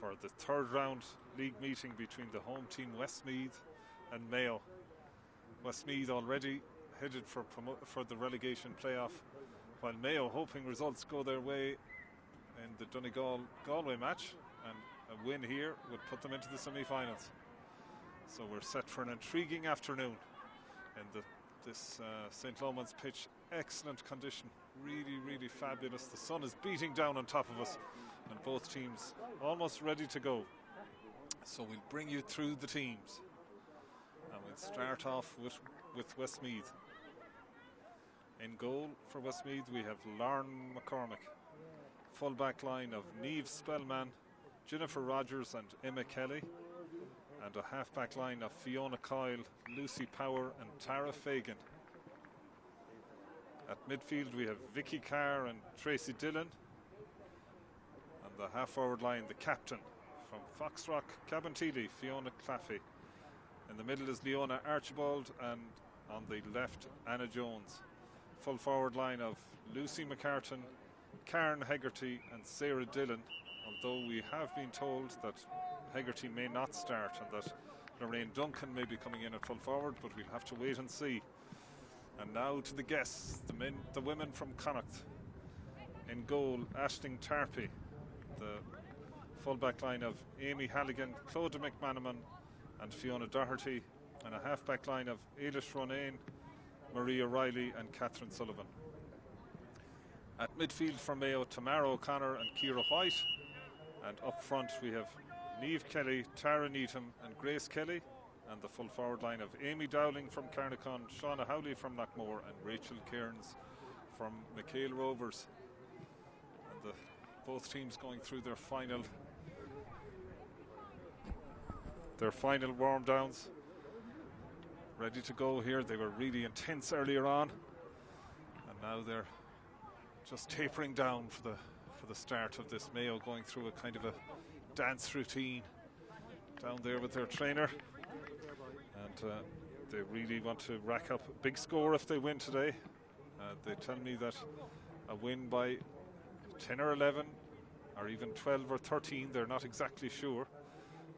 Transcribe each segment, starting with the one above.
for the third round league meeting between the home team Westmeath and Mayo. Westmeath already headed for the relegation playoff, while Mayo hoping results go their way in the Donegal-Galway match, and a win here would put them into the semi-finals. So we're set for an intriguing afternoon in this St. Loman's pitch. Excellent condition, really fabulous. The sun is beating down on top of us and both teams almost ready to go. So we'll bring you through the teams, and we'll start off with Westmeath. In goal for Westmeath we have Lauren McCormick. Full back line of Niamh Spellman, Jennifer Rogers and Emma Kelly, and a half back line of Fiona Coyle, Lucy Power and Tara Fagan. At midfield we have Vicky Carr and Tracy Dillon, and the half forward line the captain from Foxrock Cabinteely, Fiona Claffey. In the middle is Leona Archibald, and on the left Anna Jones. Full forward line of Lucy McCartan, Karen Hegarty and Sarah Dillon, although we have been told that Hegarty may not start and that Lorraine Duncan may be coming in at full forward, but we'll have to wait and see. And now to the guests, the women from Connacht. In goal, Aisling Tarpey. The full back line of Amy Halligan, Clodagh McManaman and Fiona Doherty, and a half back line of Eilish Ronayne, Maria Riley and Catherine Sullivan. At midfield for Mayo, Tamara O'Connor and Ciara White, and up front we have Niamh Kelly, Tara Needham and Grace Kelly, and the full forward line of Amy Dowling from Carnacon, Shauna Howley from Knockmore and Rachel Cairns from McHale Rovers. And both teams going through their final warm downs, ready to go here. They were really intense earlier on, and now they're just tapering down for the start of this. Mayo going through a kind of a dance routine down there with their trainer, and they really want to rack up a big score if they win today. They tell me that a win by 10 or 11 or even 12 or 13, they're not exactly sure,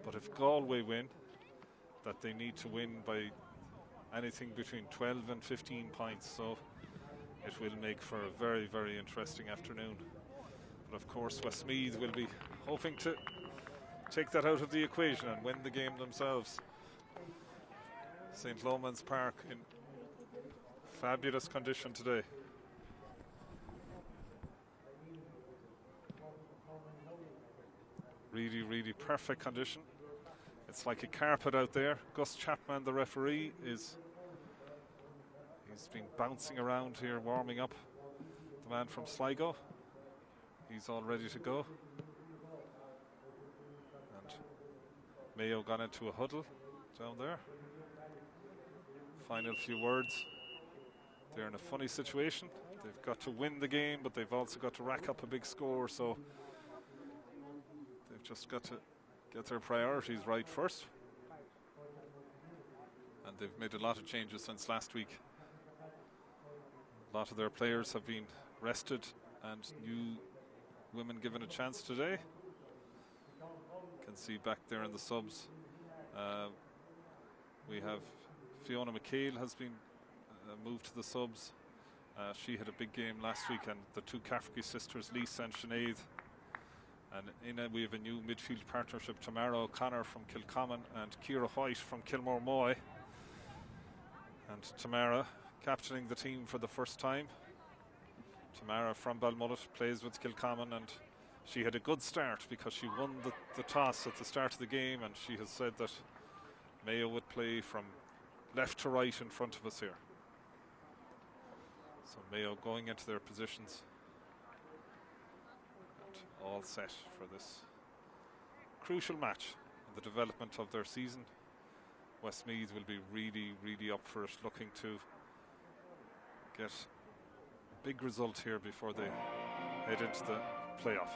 but if Galway win, that they need to win by anything between 12 and 15 points. So it will make for a very interesting afternoon. But of course Westmeath will be hoping to take that out of the equation and win the game themselves. St. Loman's Park in fabulous condition today. Really perfect condition. It's like a carpet out there. Gus Chapman, the referee, he's been bouncing around here, warming up. The man from Sligo, he's all ready to go. And Mayo gone into a huddle down there. Final few words. They're in a funny situation. They've got to win the game, but they've also got to rack up a big score, so they've just got to get their priorities right first. And they've made a lot of changes since last week. A lot of their players have been rested and new women given a chance today. You can see back there in the subs, we have Fiona McHale has been moved to the subs. She had a big game last week, and the two Cafferty sisters, Lisa and Sinead. And in it we have a new midfield partnership, Tamara O'Connor from Kilcommon and Ciara White from Kilmore Moy. And Tamara captaining the team for the first time. Tamara from Balmullet plays with Kilcommon, and she had a good start because she won the toss at the start of the game, and she has said that Mayo would play from left to right in front of us here. So Mayo going into their positions and all set for this crucial match in the development of their season. Westmeath will be really up for it, looking to get a big result here before they head into the playoff.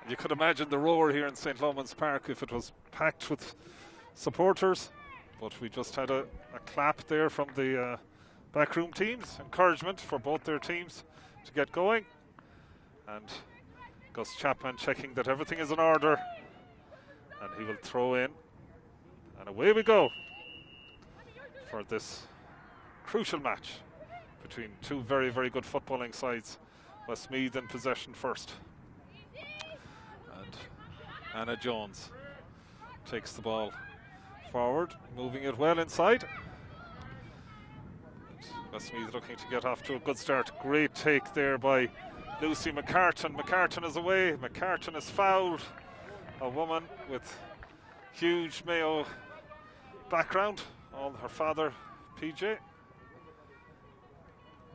You could imagine the roar here in St. Lomans Park if it was packed with supporters. But we just had a clap there from the backroom teams. Encouragement for both their teams to get going. And Gus Chapman checking that everything is in order. And he will throw in. And away we go for this crucial match between two very, very good footballing sides. Westmeath in possession first. And Anna Jones takes the ball forward, moving it well inside. Westmeath looking to get off to a good start. Great take there by Lucy McCartan. McCartan is away. McCartan is fouled. A woman with huge Mayo background. All her father, PJ.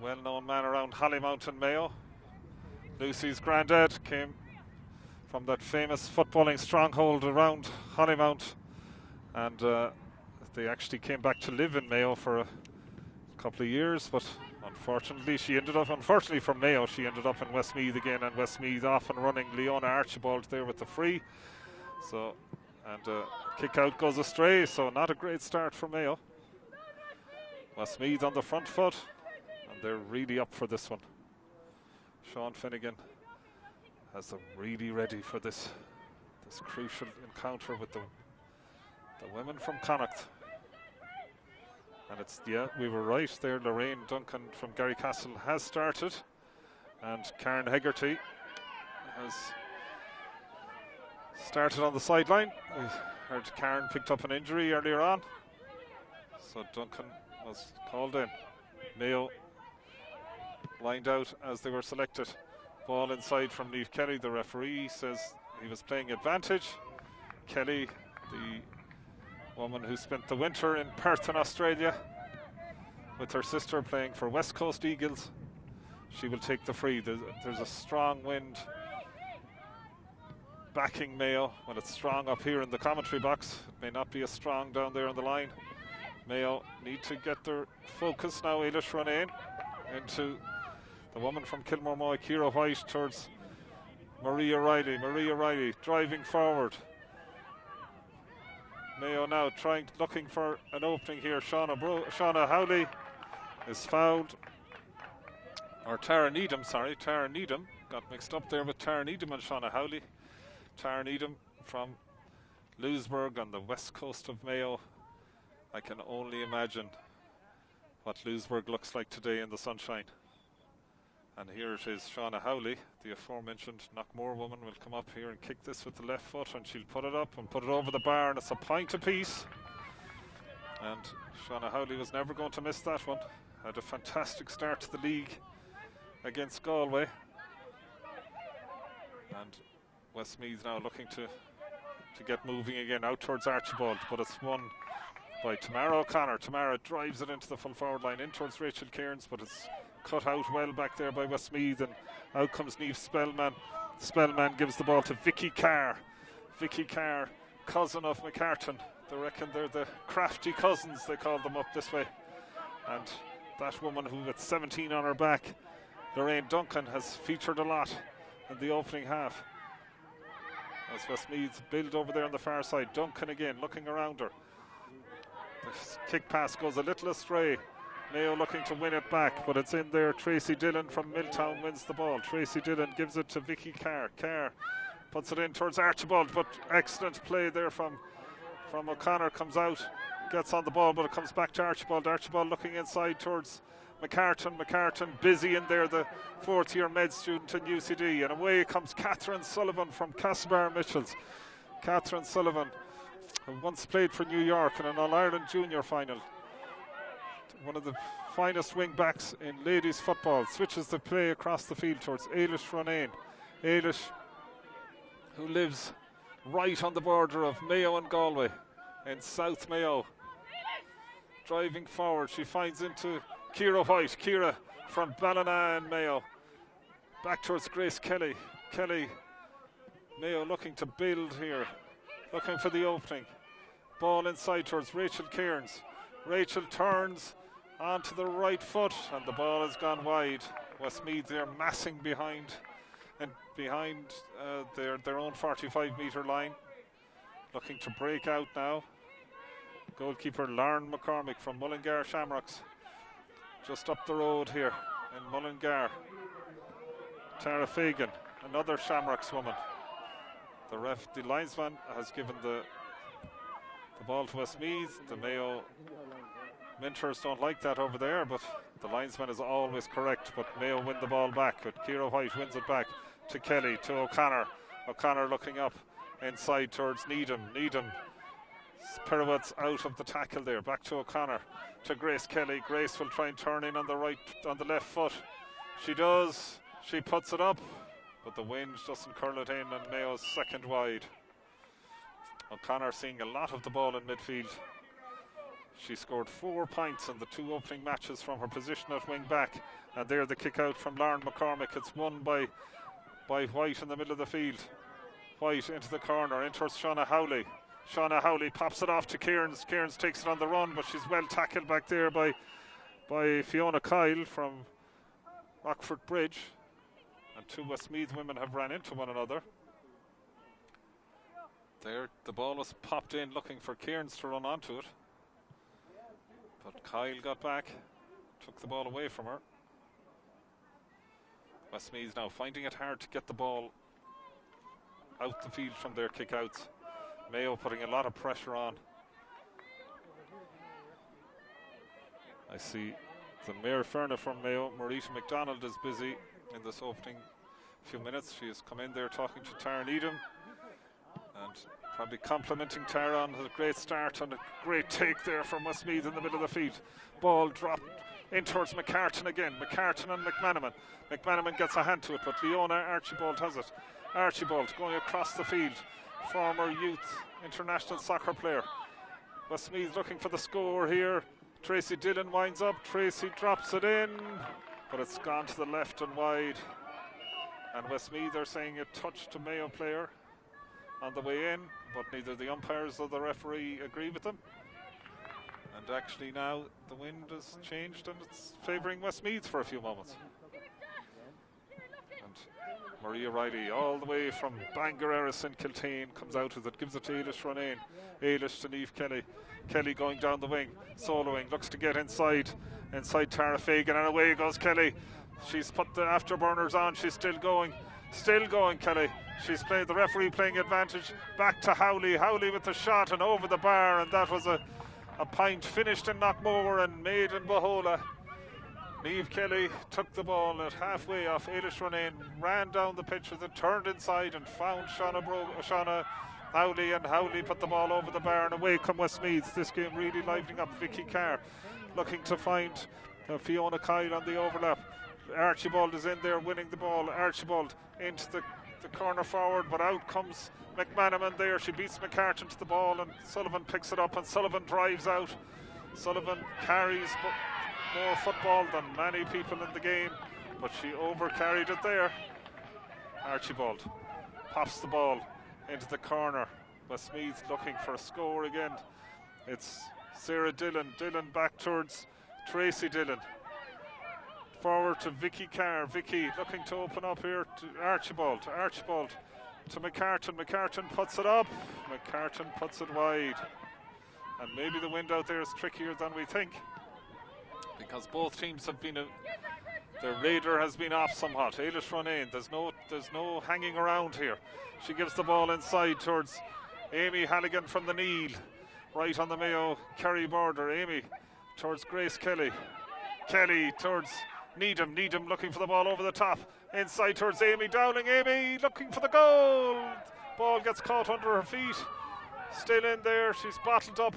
Well-known man around Hollymount and Mayo. Lucy's granddad came from that famous footballing stronghold around Hollymount, and they actually came back to live in Mayo for a couple of years, but unfortunately for Mayo, she ended up in Westmeath again, and Westmeath off and running. Leona Archibald there with the free, so and kick out goes astray, so not a great start for Mayo. Westmeath on the front foot, and they're really up for this one. Sean Finnegan has them really ready for this crucial encounter with the women from Connacht. And it's, yeah, we were right there. Lorraine Duncan from Garrycastle has started, and Karen Hegarty has started on the sideline. We heard Karen picked up an injury earlier on, so Duncan was called in. Mayo lined out as they were selected. Ball inside from Niamh Kelly. The referee says he was playing advantage. Kelly, the woman who spent the winter in Perth in Australia with her sister playing for West Coast Eagles, she will take the free. There's a strong wind backing Mayo. When it's strong up here in the commentary box, it may not be as strong down there on the line. Mayo need to get their focus now. Eilish Ronayne into the woman from Kilmore-Moy, Ciara White, towards Maria Riley. Maria Riley driving forward. Mayo now looking for an opening here. Shauna Howley is fouled. Or Tara Needham, sorry. Tara Needham. Got mixed up there with Tara Needham and Shauna Howley. Tara Needham from Louisburgh on the west coast of Mayo. I can only imagine what Louisburgh looks like today in the sunshine. And here it is, Shauna Howley, the aforementioned Knockmore woman, will come up here and kick this with the left foot, and she'll put it up and put it over the bar, and it's a point apiece. And Shauna Howley was never going to miss that one. Had a fantastic start to the league against Galway. And Westmeath now looking to get moving again out towards Archibald, but it's won by Tamara O'Connor. Tamara drives it into the full forward line in towards Rachel Cairns, but it's cut out well back there by Westmeath, and out comes Niamh Spellman. Spellman gives the ball to Vicky Carr. Vicky Carr, cousin of McCartan. They reckon they're the crafty cousins, they call them up this way. And that woman who with 17 on her back, Lorraine Duncan, has featured a lot in the opening half. As Westmeath build over there on the far side. Duncan again looking around her. The kick pass goes a little astray. Mayo looking to win it back, but it's in there. Tracy Dillon from Milltown wins the ball. Tracy Dillon gives it to Vicky Carr. Carr puts it in towards Archibald, but excellent play there from O'Connor. Comes out, gets on the ball, but it comes back to Archibald. Archibald looking inside towards McCartan. McCartan busy in there, the fourth-year med student in UCD. And away comes Catherine Sullivan from Castlebar Mitchells. Catherine Sullivan, who once played for New York in an All-Ireland junior final. One of the finest wing backs in ladies football. Switches the play across the field towards Eilish Ronayne. Eilish, who lives right on the border of Mayo and Galway in South Mayo. Driving forward, she finds into Ciara White. Ciara from Ballina and Mayo. Back towards Grace Kelly. Kelly, Mayo looking to build here. Looking for the opening. Ball inside towards Rachel Cairns. Rachel turns onto the right foot, and the ball has gone wide. Westmeath there massing behind and behind their own 45-metre line. Looking to break out now. Goalkeeper Lauren McCormick from Mullingar Shamrocks. Just up the road here in Mullingar. Tara Fagan, another Shamrocks woman. The linesman has given the ball to Westmeath. The Mayo mentors don't like that over there, but the linesman is always correct. But Mayo win the ball back. But Ciara White wins it back to Kelly, to O'Connor. O'Connor looking up inside towards Needham. Needham pirouettes out of the tackle there. Back to O'Connor, to Grace Kelly. Grace will try and turn in on the left foot. She does. She puts it up, but the wind doesn't curl it in, and Mayo's second wide. O'Connor seeing a lot of the ball in midfield. She scored 4 points in the 2 opening matches from her position at wing back, and there the kick out from Lauren McCormick. It's won by White in the middle of the field. White into the corner, in towards Shauna Howley. Shauna Howley pops it off to Cairns. Cairns takes it on the run, but she's well tackled back there by Fiona Kyle from Rockford Bridge. And 2 Westmeath women have ran into one another. There, the ball was popped in looking for Cairns to run onto it. But Kyle got back, took the ball away from her. Westmeath now finding it hard to get the ball out the field from their kick-outs. Mayo putting a lot of pressure on. I see the Mayor Ferna from Mayo, Marita McDonald, is busy in this opening few minutes. She has come in there talking to Tara Needham and probably complimenting Tara on a great start and a great take there from Westmeath in the middle of the field. Ball dropped in towards McCartan again. McCartan and McManaman. McManaman gets a hand to it, but Leona Archibald has it. Archibald going across the field. Former youth international soccer player. Westmeath looking for the score here. Tracy Dillon winds up. Tracy drops it in, but it's gone to the left and wide. And Westmeath are saying a touch to Mayo player on the way in, but neither the umpires or the referee agree with them. And actually now the wind has changed and it's favouring Westmeath for a few moments. And Maria Riley all the way from Bangareras in Kiltane comes out with it, gives it to Eilish Ronayne. Eilish to Niamh Kelly. Kelly going down the wing, soloing, looks to get inside Tara Fagan, and away goes Kelly. She's put the afterburners on. She's still going, Kelly. She's played the referee playing advantage. Back to Howley. Howley with the shot and over the bar, and that was a point finished in Knockmore and made in Bohola. Niamh Kelly took the ball at halfway off Eilish Ronayne, ran down the pitch with it, turned inside and found Shauna Howley, and Howley put the ball over the bar, and away come Westmeath. This game really livening up. Vicky Carr looking to find Fiona Kyle on the overlap. Archibald is in there winning the ball. Archibald into the corner forward, but out comes McManaman there. She beats McCartan to the ball, and Sullivan picks it up, and Sullivan drives out. Sullivan carries more football than many people in the game, but she overcarried it there. Archibald pops the ball into the corner. Westmeath looking for a score again. It's Sarah Dillon. Dillon back towards Tracy Dillon. Forward to Vicky Carr. Vicky looking to open up here to Archibald. Archibald to McCartan. McCartan puts it up. McCartan puts it wide. And maybe the wind out there is trickier than we think, because both teams have been their radar has been off somewhat. Eilish Ronayne, there's no hanging around here. She gives the ball inside towards Amy Halligan from the Neil, right on the Mayo Kerry border. Amy towards Grace Kelly. Kelly towards Needham. Needham looking for the ball over the top. Inside towards Amy Dowling. Amy looking for the goal. Ball gets caught under her feet. Still in there. She's bottled up.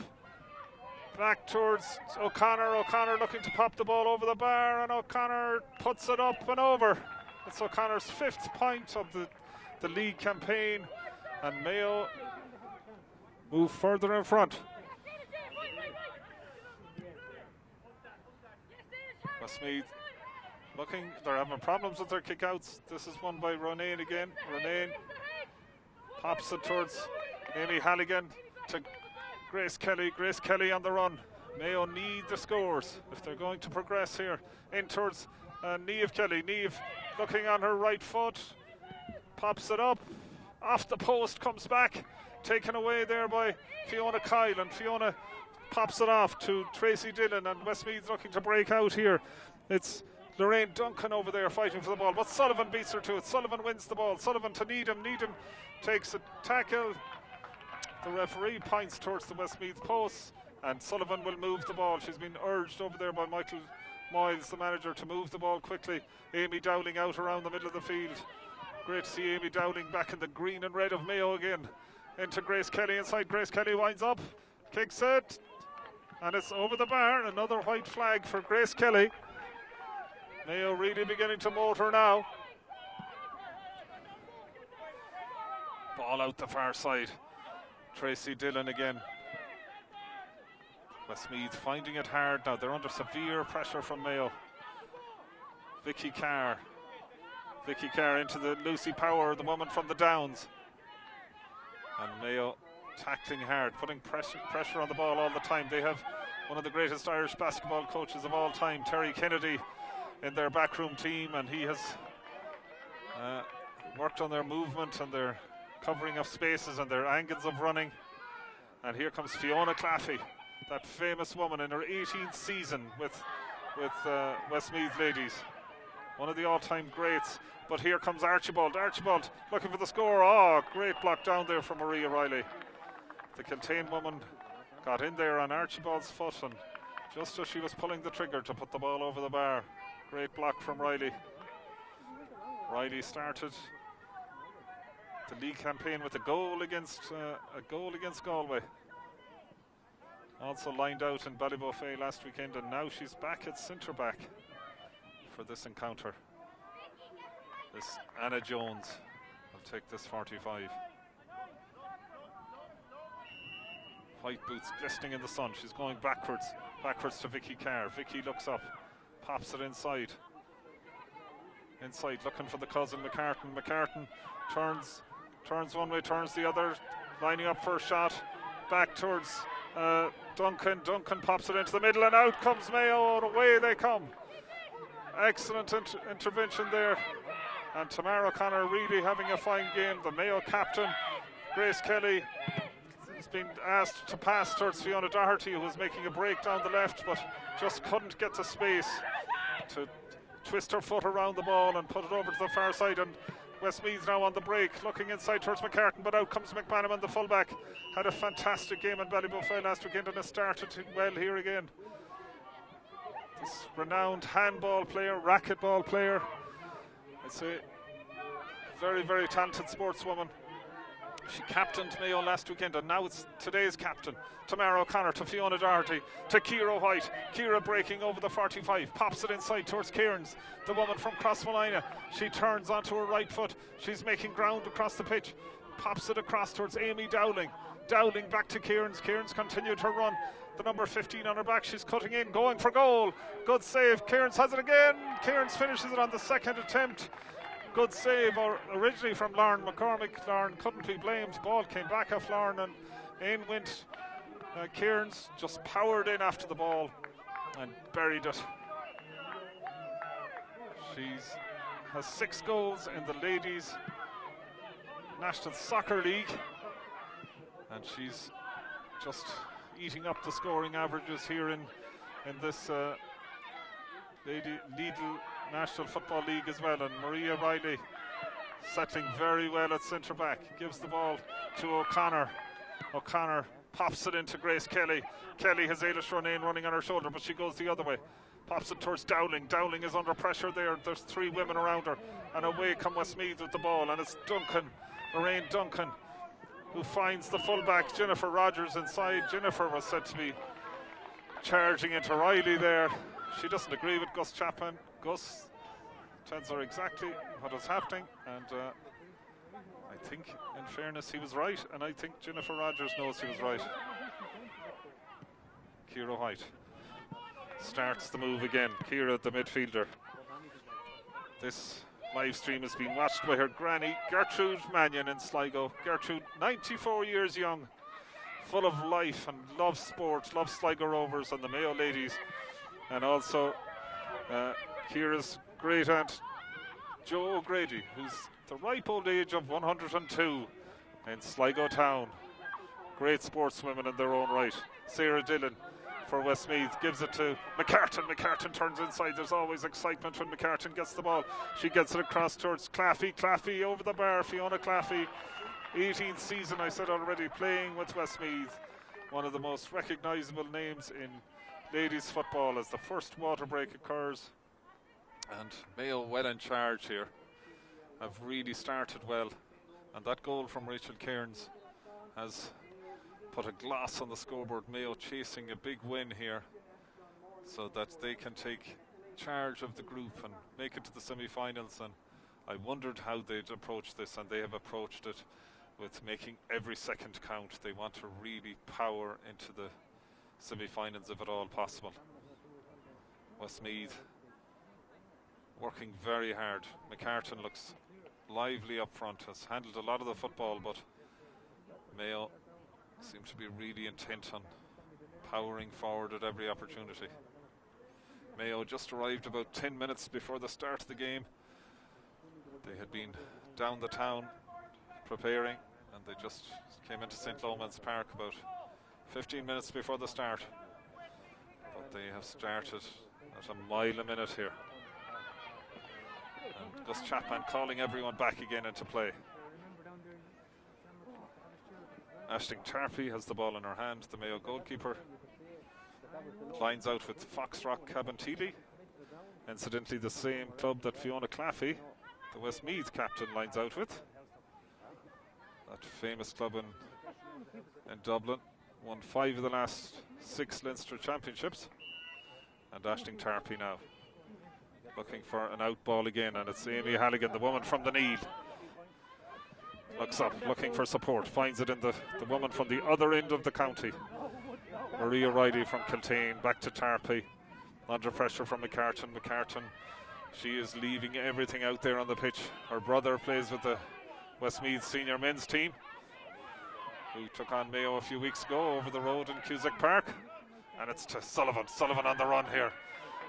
Back towards O'Connor. O'Connor looking to pop the ball over the bar, and O'Connor puts it up and over. It's O'Connor's 5th point of the league campaign, and Mayo move further in front. Westmeath looking, they're having problems with their kickouts. This is won by Ronayne again. Ronayne pops it towards Amy Halligan to Grace Kelly. Grace Kelly on the run. Mayo need the scores if they're going to progress here. In towards Niamh Kelly. Niamh looking on her right foot. pops it up, off the post, comes back, taken away there by Fiona Kyle, and Fiona pops it off to Tracy Dillon, and Westmeath looking to break out here. It's Lorraine Duncan over there fighting for the ball, but Sullivan beats her to it. Sullivan wins the ball. Sullivan to Needham. Needham takes a tackle. The referee points towards the Westmeath post, and Sullivan will move the ball. She's been urged over there by Michael Moyles, the manager, to move the ball quickly. Amy Dowling out around the middle of the field. Great to see Amy Dowling back in the green and red of Mayo again. Into Grace Kelly inside. Grace Kelly winds up, kicks it, and it's over the bar. Another white flag for Grace Kelly. Mayo really beginning to motor now. Ball out the far side. Tracy Dillon again. Westmeath finding it hard now. They're under severe pressure from Mayo. Vicky Carr. Vicky Carr into the Lucy Power, the woman from the Downs. And Mayo tackling hard, putting pressure on the ball all the time. They have one of the greatest Irish basketball coaches of all time, Terry Kennedy, in their backroom team, and he has worked on their movement and their covering of spaces and their angles of running. And here comes Fiona Claffey, that famous woman in her 18th season with Westmeath ladies, one of the all-time greats. But here comes Archibald. Archibald looking for the score. Oh, great block down there from Maria Riley. The Kiltane woman got in there on Archibald's foot, and just as she was pulling the trigger to put the ball over the bar, great block from Riley. Riley started the league campaign with a goal against Galway. Also lined out in Ballybofey last weekend, and now she's back at centre back for this encounter. This Anna Jones will take this 45. White boots glistening in the sun. She's going backwards to Vicky Carr. Vicky looks up, pops it inside looking for the cousin McCartan. McCartan turns one way, turns the other, lining up for a shot back towards Duncan. Duncan pops it into the middle, and out comes Mayo, and away they come. Excellent intervention there, and Tamara O'Connor really having a fine game. The Mayo captain, Grace Kelly, has been asked to pass towards Fiona Doherty, who was making a break down the left, but just couldn't get the space to twist her foot around the ball and put it over to the far side. And Westmeath now on the break, looking inside towards McCartan, but out comes McManaman, the fullback. Had a fantastic game in Ballybofey last weekend, and has started well here again. This renowned handball player, racquetball player, I'd say very, very talented sportswoman. She captained Mayo last weekend, and now it's today's captain, Tamara O'Connor, to Fiona Doherty, to Ciara White. Ciara breaking over the 45, pops it inside towards Cairns, the woman from Crossmolina. She turns onto her right foot. She's making ground across the pitch, pops it across towards Amy Dowling. Dowling back to Cairns. Cairns continued her run. The number 15 on her back. She's cutting in, going for goal. Good save. Cairns has it again. Cairns finishes it on the second attempt. Good save originally from Lauren McCormick. Lauren couldn't be blamed. Ball came back off Lauren, and in went Cairns. Just powered in after the ball and buried it. She has 6 goals in the Ladies National Soccer League, and she's just eating up the scoring averages here in this Lidl National Football League as well. And Maria Riley settling very well at centre back, gives the ball to O'Connor. O'Connor pops it into Grace Kelly. Kelly has Ailish Ronayne running on her shoulder, but she goes the other way, pops it towards Dowling. Dowling is under pressure there. There's 3 women around her, and away come Westmeath with the ball, and it's Duncan, Lorraine Duncan, who finds the fullback Jennifer Rogers inside. Jennifer was said to be charging into Riley there. She doesn't agree with Gus Chapman. Gus tells her exactly what is happening, and I think, in fairness, he was right, and I think Jennifer Rogers knows he was right. Ciara White starts the move again. Ciara, the midfielder. This live stream is being watched by her granny, Gertrude Mannion in Sligo. Gertrude, 94 years young, full of life and loves sport, loves Sligo Rovers and the Mayo ladies. And also Ciara's great aunt, Jo O'Grady, who's the ripe old age of 102 in Sligo Town. Great sportswomen in their own right. Sarah Dillon for Westmeath gives it to McCartan. McCartan turns inside. There's always excitement when McCartan gets the ball. She gets it across towards Claffey. Claffey over the bar. Fiona Claffey, 18th season, I said already, playing with Westmeath. One of the most recognisable names in ladies football as the first water break occurs. And Mayo well in charge here. Have really started well. And that goal from Rachel Cairns has put a gloss on the scoreboard. Mayo chasing a big win here so that they can take charge of the group and make it to the semi-finals. And I wondered how they'd approach this, and they have approached it with making every second count. They want to really power into the semi-finals if at all possible. Westmeath working very hard. McCartan looks lively up front, has handled a lot of the football, but Mayo seem to be really intent on powering forward at every opportunity. Mayo just arrived about 10 minutes before the start of the game. They had been down the town preparing, and they just came into St. Loman's Park about 15 minutes before the start. But they have started at a mile a minute here. And Gus Chapman calling everyone back again into play. Aisling Tarpey has the ball in her hand, the Mayo goalkeeper. Lines out with Foxrock Cabinteely. Incidentally, the same club that Fiona Claffey, the Westmeath captain, lines out with. That famous club in Dublin. Won 5 of the last 6 Leinster championships. And Aisling Tarpey now looking for an out ball again, and it's Amy Halligan, the woman from the Neil. Looks up, looking for support, finds it in the woman from the other end of the county. Maria Riley from Kiltane, back to Tarpey. Under pressure from McCartan. McCartan, she is leaving everything out there on the pitch. Her brother plays with the Westmeath senior men's team, who took on Mayo a few weeks ago over the road in Cusack Park. And it's to Sullivan. Sullivan on the run here.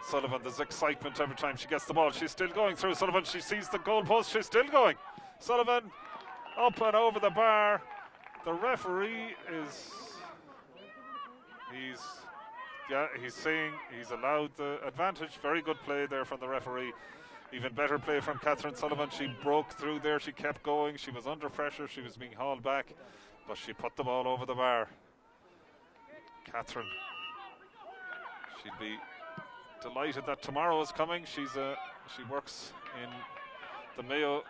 Sullivan, there's excitement every time she gets the ball. She's still going through. Sullivan, she sees the goalpost. She's still going. Sullivan up and over the bar. The referee is... He's saying he's allowed the advantage. Very good play there from the referee. Even better play from Catherine Sullivan. She broke through there. She kept going. She was under pressure. She was being hauled back, but she put the ball over the bar. Catherine, she'd be delighted that tomorrow is coming. She works in the Mayo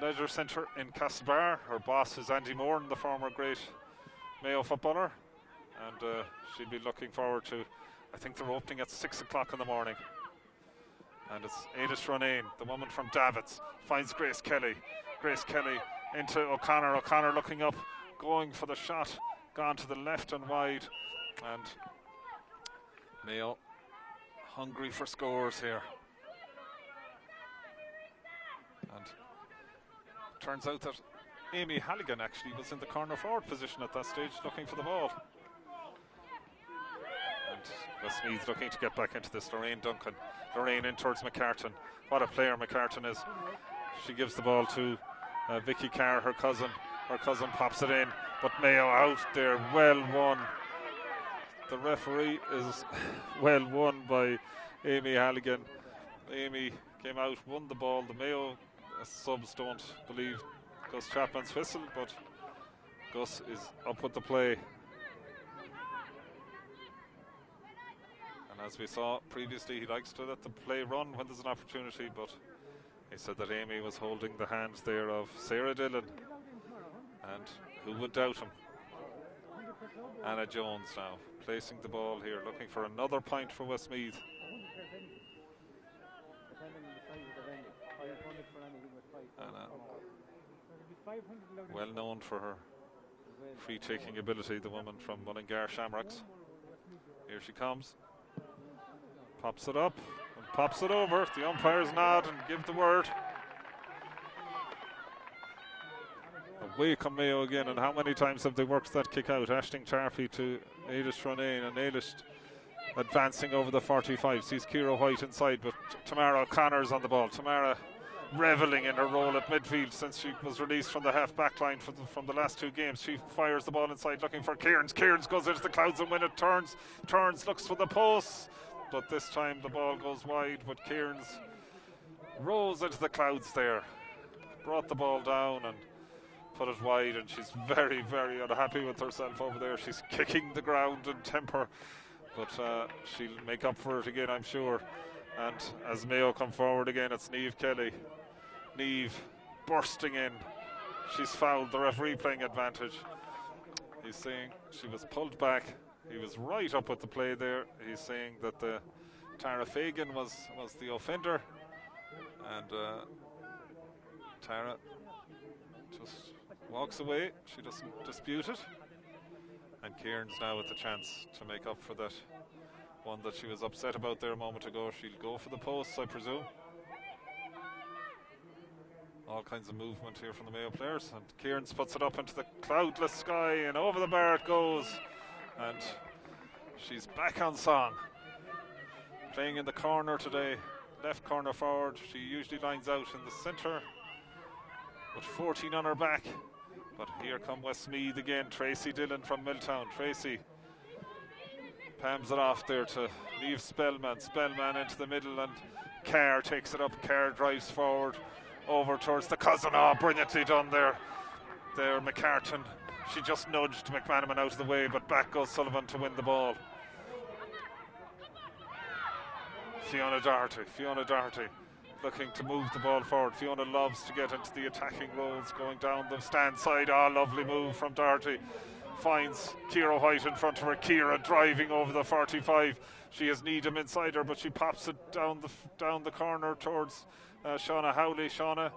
Leisure Centre in Castlebar. Her boss is Andy Moore, the former great Mayo footballer, and she'll be looking forward to, I think they're opening at 6 o'clock in the morning. And it's Ada Stronane, the woman from Davids, finds Grace Kelly. Grace Kelly into O'Connor. O'Connor looking up, going for the shot, gone to the left and wide. And Mayo hungry for scores here. And turns out that Amy Halligan actually was in the corner forward position at that stage, looking for the ball. And Westmeath looking to get back into this. Lorraine Duncan. Lorraine in towards McCartan. What a player McCartan is. She gives the ball to Vicky Carr, her cousin. Her cousin pops it in, but Mayo out there. Well won. The referee is well won by Amy Halligan. Amy came out, won the ball. The Mayo subs don't believe Gus Chapman's whistle, but Gus is up with the play. And as we saw previously, he likes to let the play run when there's an opportunity, but he said that Amy was holding the hands there of Sarah Dillon, and who would doubt him? Anna Jones now placing the ball here, looking for another point for Westmeath. Anna, well known for her free-taking ability, the woman from Mullingar Shamrocks. Here she comes. Pops it up and pops it over. The umpires nod and give the word. Away come Mayo again, and how many times have they worked that kick out? Aisling Tarpey to Ailish Tronane, and Ailish advancing over the 45. Sees Ciara White inside, but Tamara O'Connor's on the ball. Tamara revelling in her role at midfield since she was released from the half-back line from the last 2 games. She fires the ball inside looking for Kieran's. Kieran's goes into the clouds and when it turns, looks for the post. But this time the ball goes wide, but Kieran's rose into the clouds there. Brought the ball down and put it wide, and she's very, very unhappy with herself over there. She's kicking the ground in temper, but she'll make up for it again, I'm sure. And as Mayo come forward again, it's Niamh Kelly. Niamh bursting in. She's fouled, the referee playing advantage. He's saying she was pulled back. He was right up with the play there. He's saying that the Tara Fagan was the offender, and Tara just walks away. She doesn't dispute it, and Kieran's now with the chance to make up for that one that she was upset about there a moment ago. She'll go for the posts, I presume. All kinds of movement here from the Mayo players, and Kieran's puts it up into the cloudless sky and over the bar it goes, and she's back on song. Playing in the corner today, left corner forward. She usually lines out in the centre with 14 on her back, but here come Westmeath again. Tracy Dillon from Milltown. Tracy palms it off there to Niamh Spellman. Spellman into the middle, and Kerr takes it up. Kerr drives forward over towards the cousin. Oh, brilliantly done there. There, McCartan. She just nudged McManaman out of the way, but back goes Sullivan to win the ball. Fiona Doherty looking to move the ball forward. Fiona loves to get into the attacking roles, going down the stand side. Oh, lovely move from Doherty. Finds Ciara White in front of her. Ciara driving over the 45. She has Needham inside her, but she pops it down the corner towards Shauna Howley. Shauna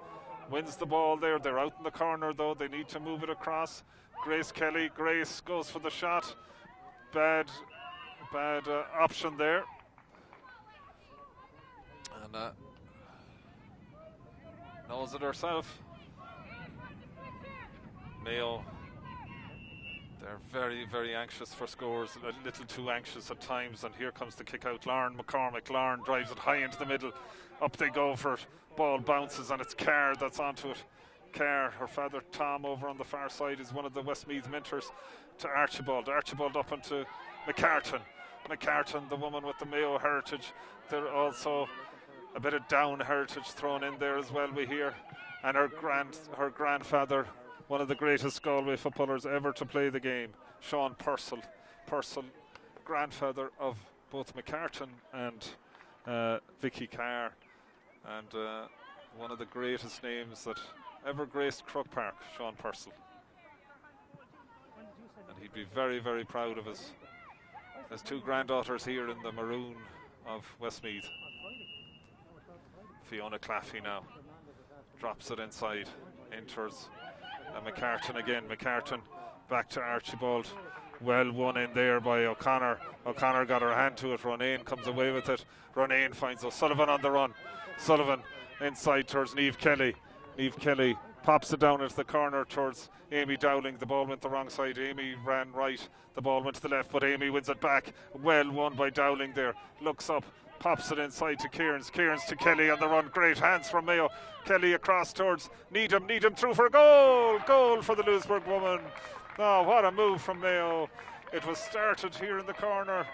wins the ball there. They're out in the corner though. They need to move it across. Grace Kelly. Grace goes for the shot. Bad option there. And knows it herself. Mayo, they're very, very anxious for scores, a little too anxious at times, and here comes the kick out. Lauren McCormick. Lauren drives it high into the middle. Up they go for it. Ball bounces, and it's Kerr that's onto it. Kerr, her father Tom over on the far side, is one of the Westmeath mentors to Archibald. Archibald up into McCartan. McCartan, the woman with the Mayo heritage. They're also a bit of Down heritage thrown in there as well, we hear. And her grandfather, one of the greatest Galway footballers ever to play the game, Sean Purcell. Purcell, grandfather of both McCartan and Vicky Carr, and one of the greatest names that ever graced Croke Park, Sean Purcell. And he'd be very, very proud of his 2 granddaughters here in the maroon of Westmeath. Fiona Claffey now drops it inside, enters McCartan again. McCartan back to Archibald. Well won in there by O'Connor. O'Connor got her hand to it. Ronayne comes away with it. Ronayne finds O'Sullivan on the run. Sullivan inside towards Niamh Kelly. Niamh Kelly pops it down into the corner towards Amy Dowling. The ball went the wrong side. Amy ran right. The ball went to the left, but Amy wins it back. Well won by Dowling there. Looks up. Pops it inside to Kieran's. Kieran's to Kelly on the run. Great hands from Mayo. Kelly across towards Needham. Needham through for a goal. Goal for the Louisburg woman. Oh, what a move from Mayo. It was started here in the corner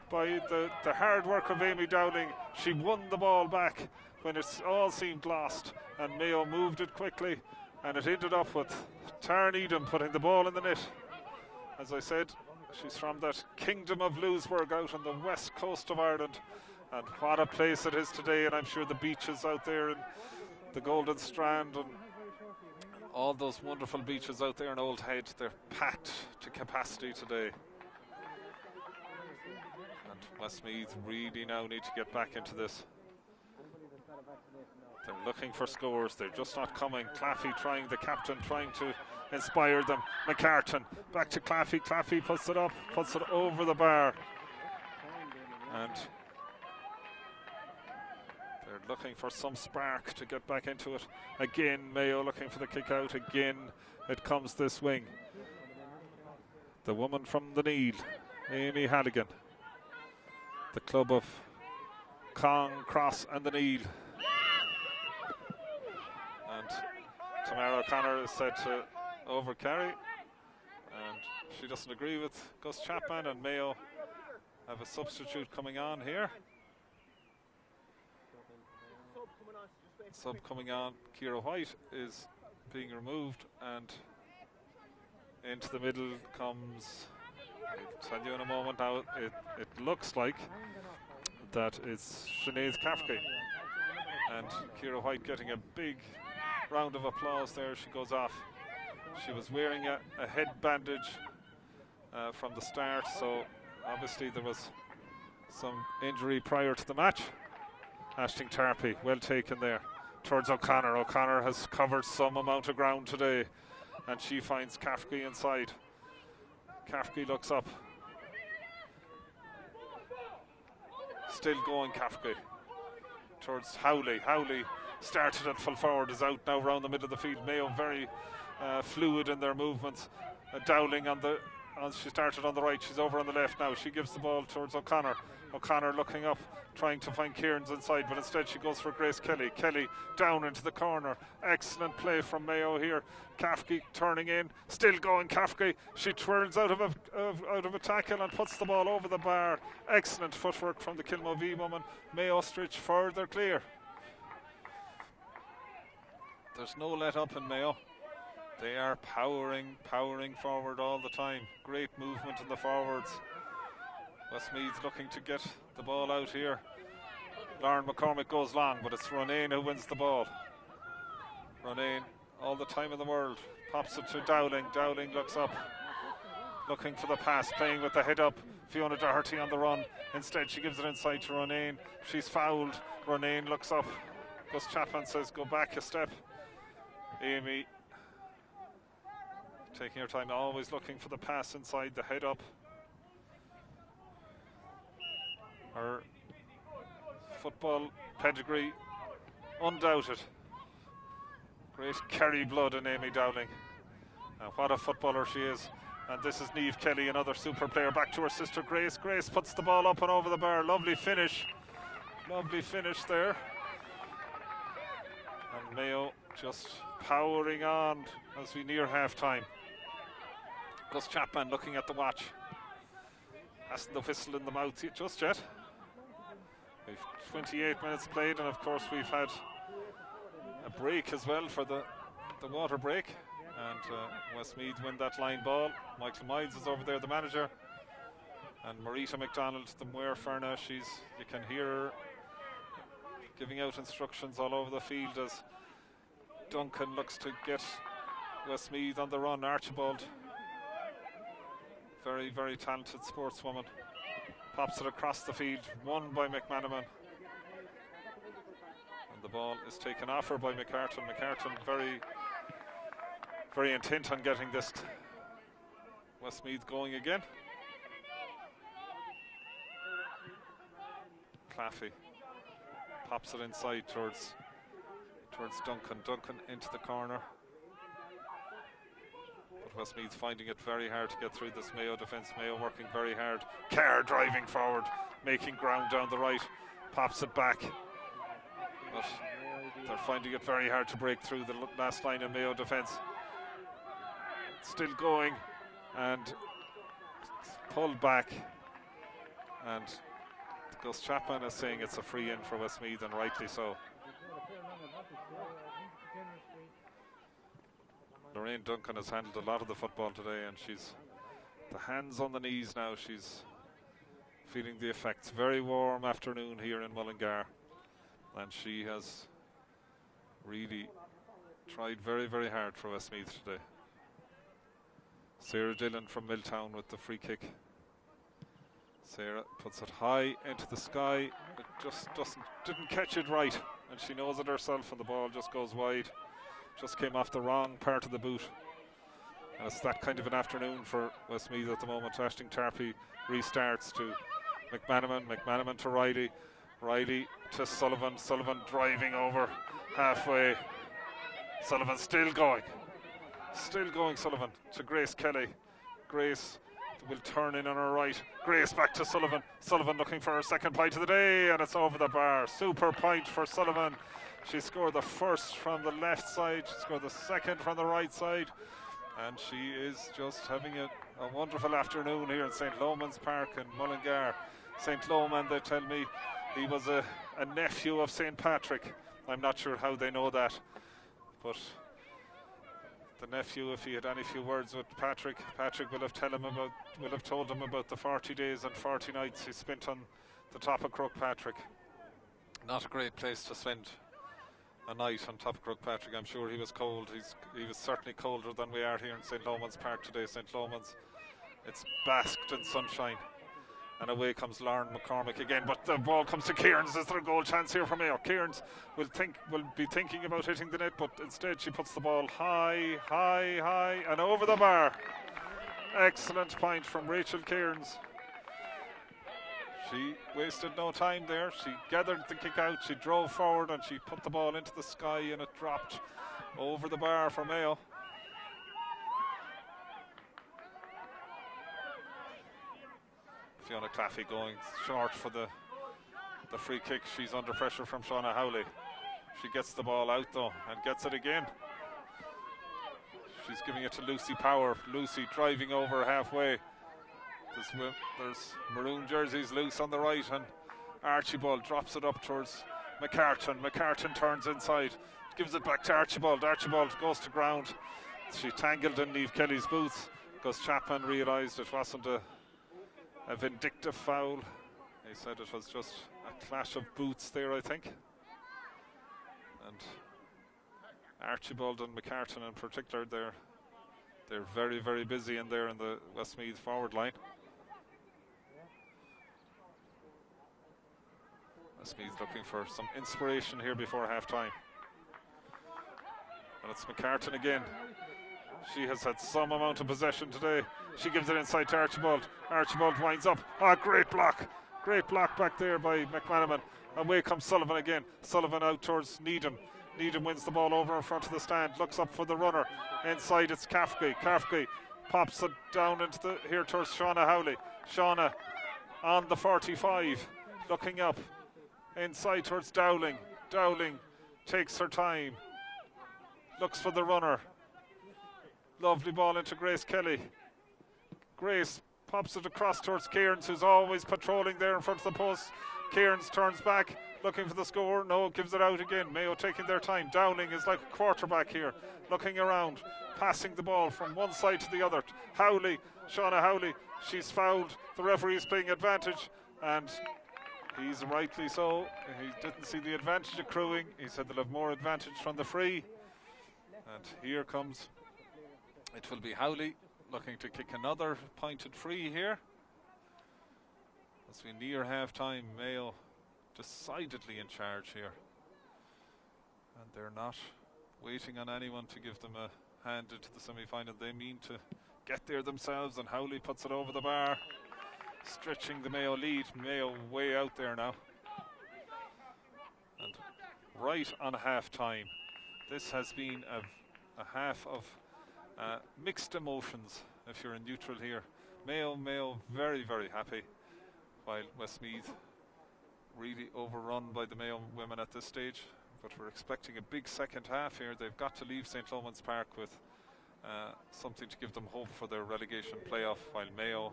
by the hard work of Amy Dowling. She won the ball back when it all seemed lost, and Mayo moved it quickly, and it ended up with Tara Needham putting the ball in the net. As I said, she's from that kingdom of Louisburg out on the west coast of Ireland. And what a place it is today, and I'm sure the beaches out there in the Golden Strand and all those wonderful beaches out there in Old Head, they're packed to capacity today. And Westmeath really now need to get back into this. They're looking for scores, they're just not coming. Claffey trying, the captain trying to inspire them. McCartan back to Claffey. Claffey puts it up, puts it over the bar. And they're looking for some spark to get back into it. Again, Mayo looking for the kick out. Again, it comes this wing. The woman from the Neil, Amy Halligan. The club of Cong, Cross and the Neil. Tamara O'Connor is said to over carry, and she doesn't agree with Gus Chapman, and Mayo have a substitute coming on here. Sub coming on, Ciara White is being removed, and into the middle comes, I'll tell you in a moment now, it looks like that it's Sinead Cafferty, and Ciara White getting a big round of applause there. She goes off. She was wearing a head bandage from the start, so obviously there was some injury prior to the match. Aisling Tarpey, well taken there towards O'Connor. O'Connor has covered some amount of ground today, and she finds Cafferty inside. Cafferty looks up. Still going Cafferty towards Howley. Howley started at full forward, is out now around the middle of the field. Mayo very fluid in their movements. Dowling she started on the right, she's over on the left now. She gives the ball towards O'Connor. O'Connor looking up, trying to find Kieran's inside, but instead she goes for Grace Kelly. Kelly down into the corner. Excellent play from Mayo here. Cafferty turning in, still going Cafferty. She twirls out of a tackle and puts the ball over the bar. Excellent footwork from the Kilmovee woman. Mayo stretch further clear. There's no let up in Mayo. They are powering forward all the time. Great movement in the forwards. Westmeath looking to get the ball out here. Lauren McCormick goes long, but it's Ronayne who wins the ball. Ronayne, all the time in the world, pops it to Dowling. Dowling looks up, looking for the pass, playing with the head up. Fiona Doherty on the run. Instead, she gives it inside to Ronayne. She's fouled. Ronayne looks up. Gus Chapman says, go back a step. Amy taking her time, always looking for the pass inside, the head up. Her football pedigree undoubted. Great Kerry blood in Amy Dowling. And what a footballer she is. And this is Niamh Kelly, another super player. Back to her sister Grace. Grace puts the ball up and over the bar. Lovely finish. Lovely finish there. And Mayo just powering on as we near half time. Gus Chapman looking at the watch. Hasn't the whistle in the mouth just yet. We've 28 minutes played, and of course we've had a break as well for the water break. And Westmeath win that line ball. Michael Miles is over there, the manager. And Marita McDonald, the Muir Ferna, you can hear her giving out instructions all over the field as Duncan looks to get Westmeath on the run. Archibald, very, very talented sportswoman, pops it across the field, won by McManaman. And the ball is taken off her by McCartan. McCartan very, very intent on getting this Westmeath going again. Claffey pops it inside towards Duncan. Duncan into the corner. But Westmeath finding it very hard to get through this Mayo defence. Mayo working very hard. Kerr driving forward, making ground down the right. Pops it back. But they're finding it very hard to break through the last line of Mayo defence. Still going and pulled back. And Gus Chapman is saying it's a free in for Westmeath, and rightly so. Lorraine Duncan has handled a lot of the football today, and she's the hands on the knees now. She's feeling the effects. Very warm afternoon here in Mullingar, and she has really tried very, very hard for Westmeath today. Sarah Dillon from Milltown with the free kick. Sarah puts it high into the sky. It just didn't catch it right, and she knows it herself, and the ball just goes wide. Just came off the wrong part of the boot. And it's that kind of an afternoon for Westmeath at the moment. Aisling Tarpey restarts to McManaman. McManaman to Riley. Riley to Sullivan. Sullivan driving over halfway. Sullivan still going. Still going, Sullivan to Grace Kelly. Grace will turn in on her right. Grace back to Sullivan. Sullivan looking for her second point of the day, and it's over the bar. Super point for Sullivan. She scored the first from the left side, she scored the second from the right side, and she is just having a wonderful afternoon here in St. Loman's Park in Mullingar. St. Loman, they tell me, he was a nephew of St. Patrick. I'm not sure how they know that, but the nephew, if he had any few words with Patrick will have told him about the 40 days and 40 nights he spent on the top of Croagh-Patrick. Not a great place to spend a night on top of Croagh-Patrick. I'm sure he was cold. He was certainly colder than we are here in St. Loman's Park today. St. Loman's, it's basked in sunshine. And away comes Lauren McCormick again, but the ball comes to Kearns. Is there a goal chance here for Mayo? Kearns will be thinking about hitting the net, but instead she puts the ball high, and over the bar. Excellent point from Rachel Kearns. She wasted no time there. She gathered the kick out, she drove forward, and she put the ball into the sky, and it dropped over the bar for Mayo. Fiona Claffey going short for the free kick. She's under pressure from Shauna Howley. She gets the ball out though and gets it again. She's giving it to Lucy Power. Lucy driving over halfway. There's maroon jerseys loose on the right, and Archibald drops it up towards McCartan. McCartan turns inside, gives it back to Archibald. Archibald goes to ground. She tangled in Niamh Kelly's boots because Chapman realised it wasn't a vindictive foul. He said it was just a clash of boots there, I think. And Archibald and McCartan in particular, they're very, very busy in there in the Westmeath forward line. Westmeath looking for some inspiration here before half time. And it's McCartan again. She has had some amount of possession today. She gives it inside to Archibald. Archibald winds up. Great block. Great block back there by McManaman. Away comes Sullivan again. Sullivan out towards Needham. Needham wins the ball over in front of the stand. Looks up for the runner. Inside it's Kafke. Kafke pops it down here towards Shauna Howley. Shauna on the 45. Looking up. Inside towards Dowling. Dowling takes her time. Looks for the runner. Lovely ball into Grace Kelly. Grace pops it across towards Kearns, who's always patrolling there in front of the post. Kearns turns back, looking for the score. No, gives it out again. Mayo taking their time. Dowling is like a quarterback here, looking around, passing the ball from one side to the other. Howley, Shauna Howley, she's fouled. The referee's playing advantage, and he's rightly so. He didn't see the advantage accruing. He said they'll have more advantage from the free. And here comes, it will be Howley looking to kick another pointed free here. As we near half time, Mayo decidedly in charge here. And they're not waiting on anyone to give them a hand into the semi-final. They mean to get there themselves, and Howley puts it over the bar, stretching the Mayo lead. Mayo way out there now. And right on half time. This has been a half of mixed emotions if you're in neutral here. Mayo very, very happy, while Westmeath really overrun by the Mayo women at this stage. But we're expecting a big second half here. They've got to leave St. Loman's Park with something to give them hope for their relegation playoff, while Mayo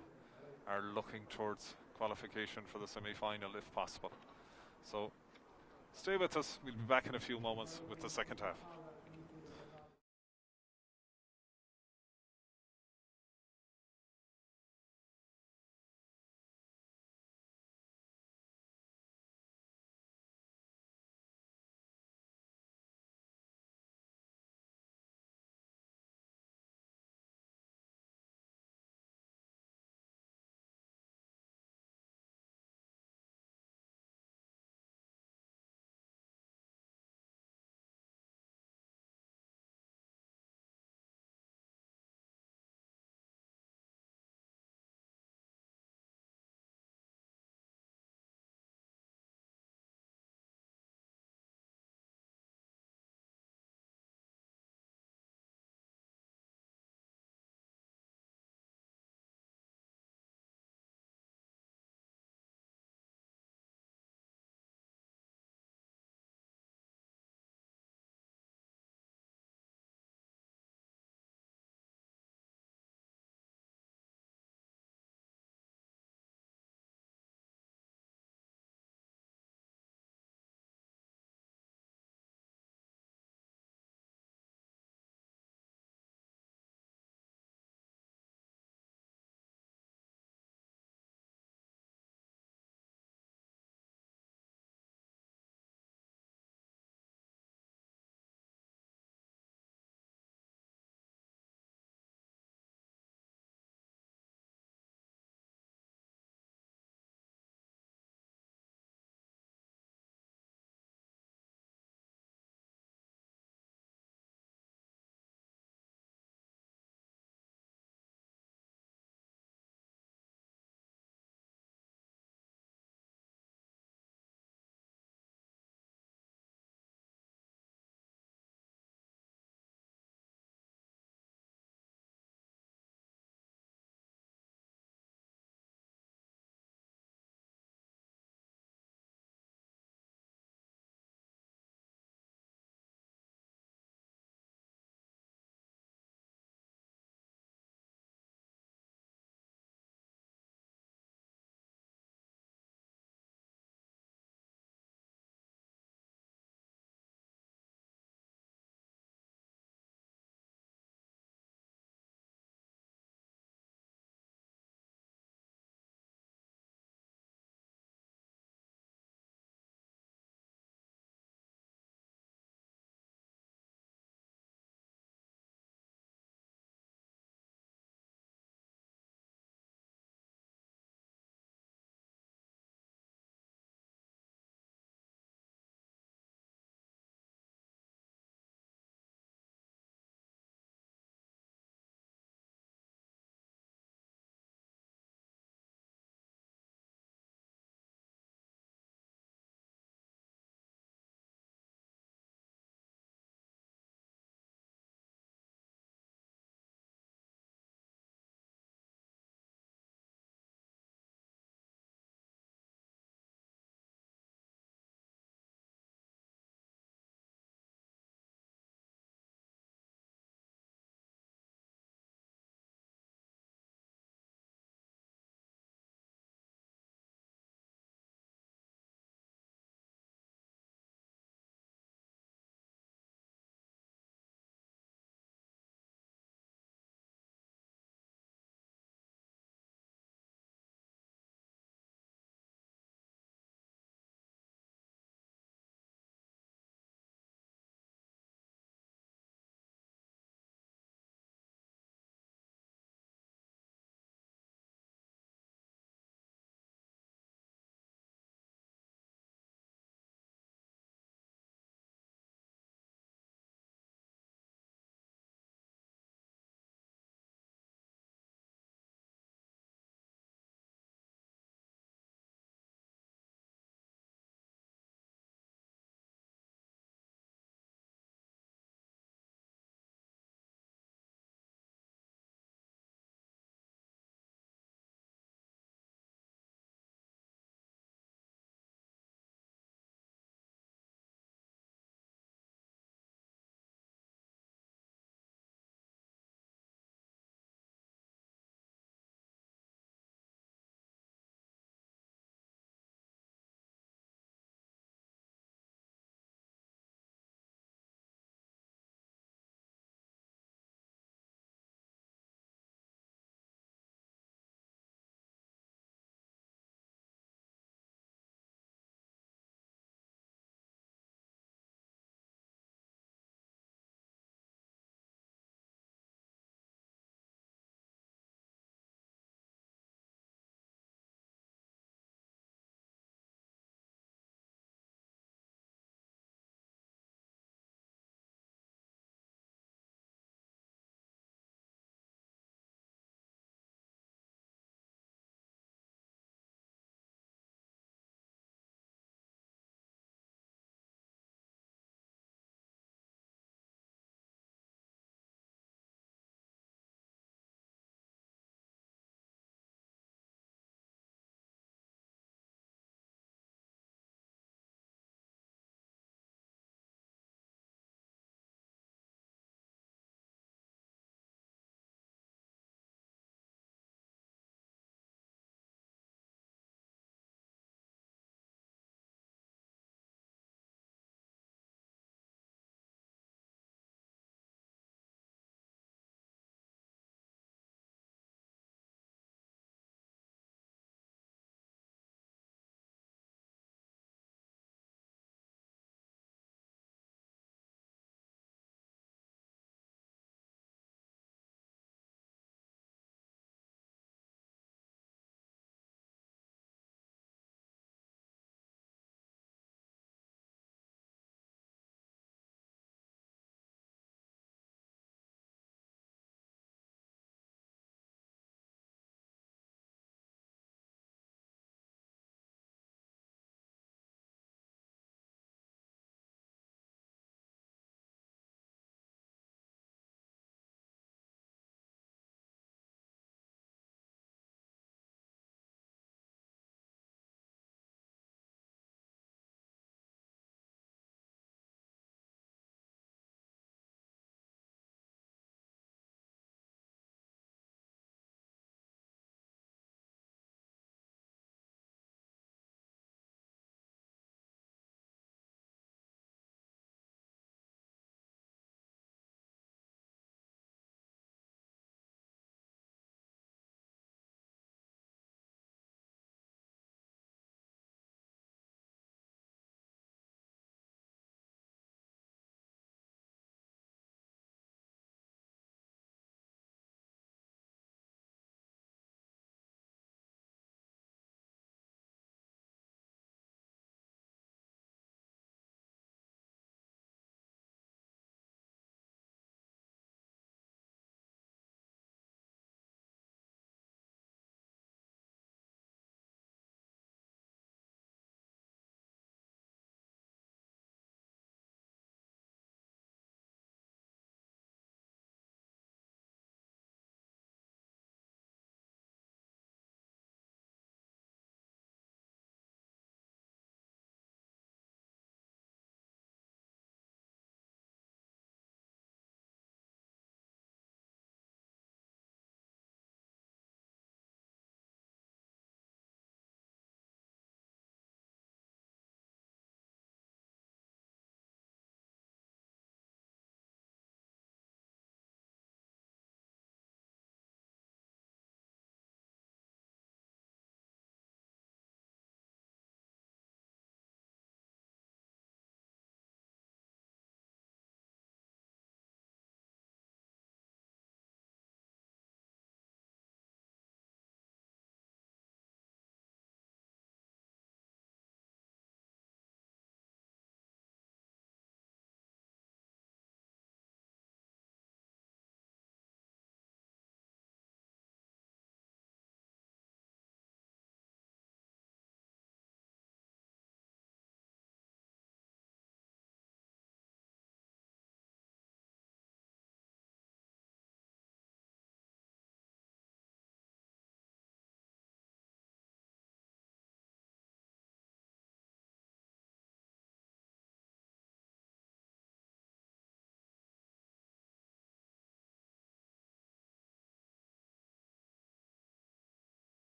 are looking towards qualification for the semi-final if possible. So stay with us. We'll be back in a few moments with the second half.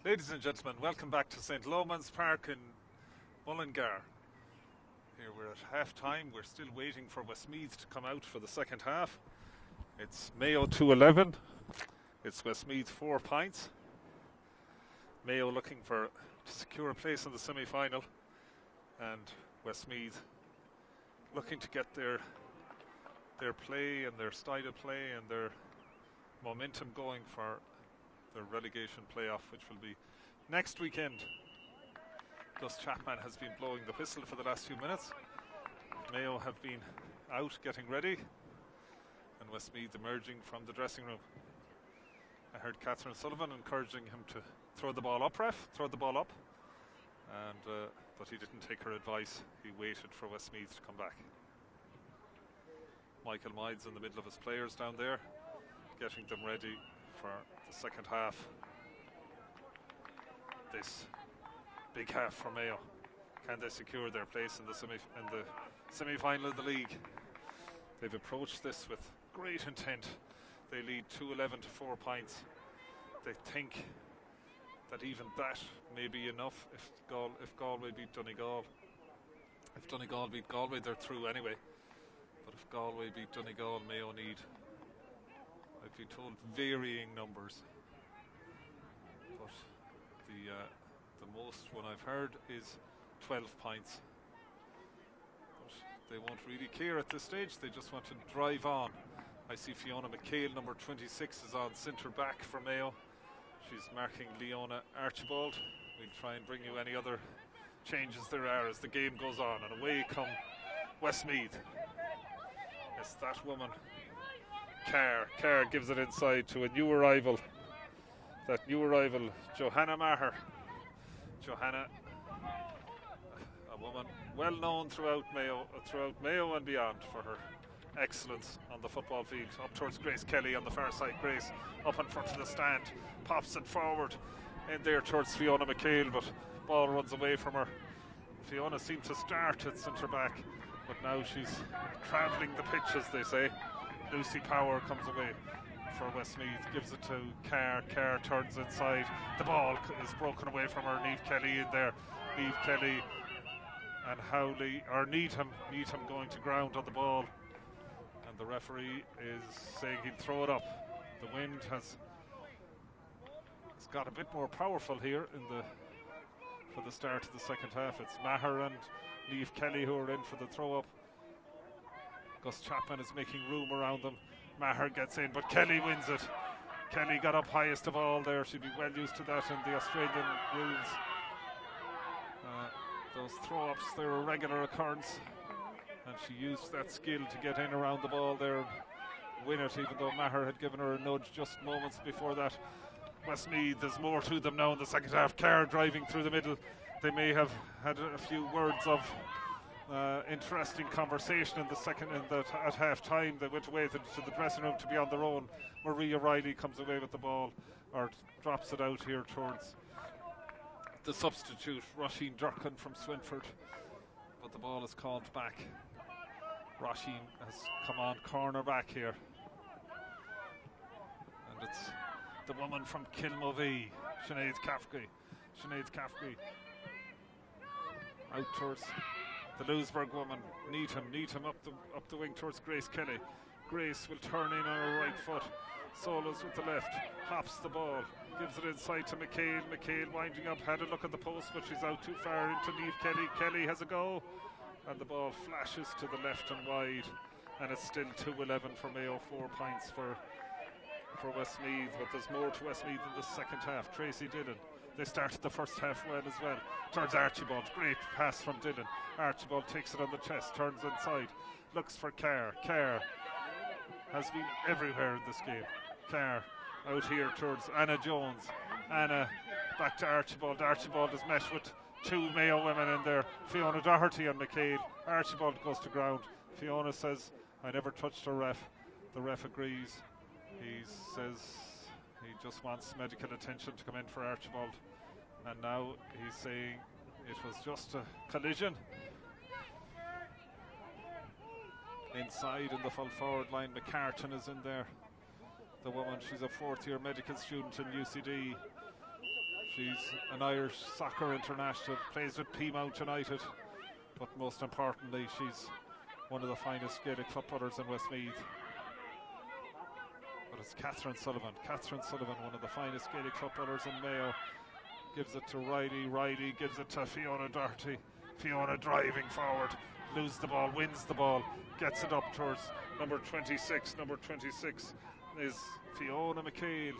Ladies and gentlemen, welcome back to St. Lomans Park in Mullingar. Here we're at half time. We're still waiting for Westmeath to come out for the second half. It's Mayo 2-11. It's Westmeath 4 points. Mayo looking to secure a place in the semi-final, and Westmeath looking to get their play and their style of play and their momentum going for the relegation playoff, which will be next weekend. Gus Chapman has been blowing the whistle for the last few minutes. Mayo have been out getting ready, and Westmeath emerging from the dressing room. I heard Catherine Sullivan encouraging him to throw the ball up, ref, throw the ball up, and but he didn't take her advice. He waited for Westmeath to come back. Michael Mides in the middle of his players down there, getting them ready for the second half. This big half for Mayo. Can they secure their place in the semi-final of the league? They've approached this with great intent. They lead 2-11 to 4 points. They think that even that may be enough if Galway beat Donegal. If Donegal beat Galway, they're through anyway. But if Galway beat Donegal, Mayo need, I've been told, varying numbers. But the most one I've heard is 12 points. But they won't really care at this stage. They just want to drive on. I see Fiona McHale, number 26, is on centre back for Mayo. She's marking Leona Archibald. We'll try and bring you any other changes there are as the game goes on. And away come Westmeath. It's that woman, Carr. Carr gives it inside to a new arrival. That new arrival, Johanna Maher. Johanna, a woman well known throughout Mayo and beyond for her excellence on the football field. Up towards Grace Kelly on the far side. Grace up in front of the stand, pops it forward in there towards Fiona McHale, but ball runs away from her. Fiona seemed to start at centre back, but now she's travelling the pitch, as they say. Lucy Power comes away for Westmeath, gives it to Carr. Carr turns inside. The ball is broken away from her. Niamh Kelly in there. Niamh Kelly and Howley, or Needham going to ground on the ball. And the referee is saying he'll throw it up. The wind has got a bit more powerful here for the start of the second half. It's Maher and Niamh Kelly who are in for the throw up. Gus Chapman is making room around them. Maher gets in, but Kelly wins it. Kelly got up highest of all there. She'd be well used to that in the Australian rules. Those throw-ups, they're a regular occurrence, and she used that skill to get in around the ball there and win it, even though Maher had given her a nudge just moments before that. Westmeath, there's more to them now in the second half. Carr driving through the middle. They may have had a few words of interesting conversation at half time. They went away to the dressing room to be on their own. Maria Riley comes away with the ball, or drops it out here towards the substitute, Roisin Durkin from Swinford, but the ball is called back. Roisin has come on corner back here, and it's the woman from Kilmovee, Sinead Cafferty. Out towards the Lewisburg woman, Needham up the wing towards Grace Kelly. Grace will turn in on her right foot. Solos with the left, hops the ball, gives it inside to McHale. McHale winding up, had a look at the post, but she's out too far into Niamh Kelly. Kelly has a go, and the ball flashes to the left and wide, and it's still 2-11 for Mayo, 4 points for Westmeath, but there's more to Westmeath in the second half. Tracy Dillon, they started the first half well as well. Towards Archibald, great pass from Dillon. Archibald takes it on the chest, turns inside, looks for Carr. Carr has been everywhere in this game. Carr out here towards Anna Jones. Anna back to Archibald. Archibald is met with two Mayo women in there, Fiona Doherty and McHale. Archibald goes to ground. Fiona says, I never touched a ref. The ref agrees. He says he just wants medical attention to come in for Archibald, and now he's saying it was just a collision. Inside in the full forward line, McCartan is in there. The woman, she's a fourth year medical student in UCD. She's an Irish soccer international, plays with Peamount United, but most importantly, she's one of the finest Gaelic footballers in Westmeath. But it's Catherine Sullivan, one of the finest Gaelic footballers in Mayo. Gives it to Riley gives it to Fiona Doherty. Fiona driving forward, loses the ball, wins the ball, gets it up towards number 26. Number 26 is Fiona McHale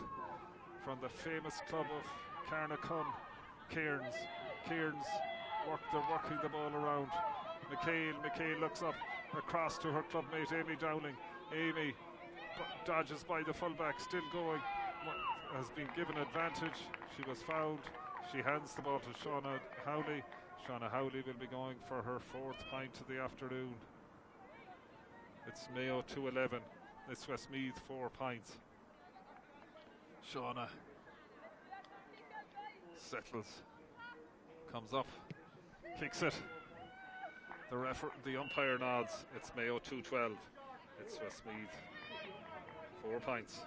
from the famous club of Carnacon, Cairns. They're working the ball around. McHale looks up across to her clubmate Amy Dowling. Amy dodges by the fullback, still going, has been given advantage. She was fouled. She hands the ball to Shauna Howley. Shauna Howley will be going for her 4th pint of the afternoon. It's Mayo 2-11. It's Westmeath 4 pints. Shauna settles, comes up, kicks it. The umpire nods. It's Mayo 2-12. It's Westmeath 4 pints.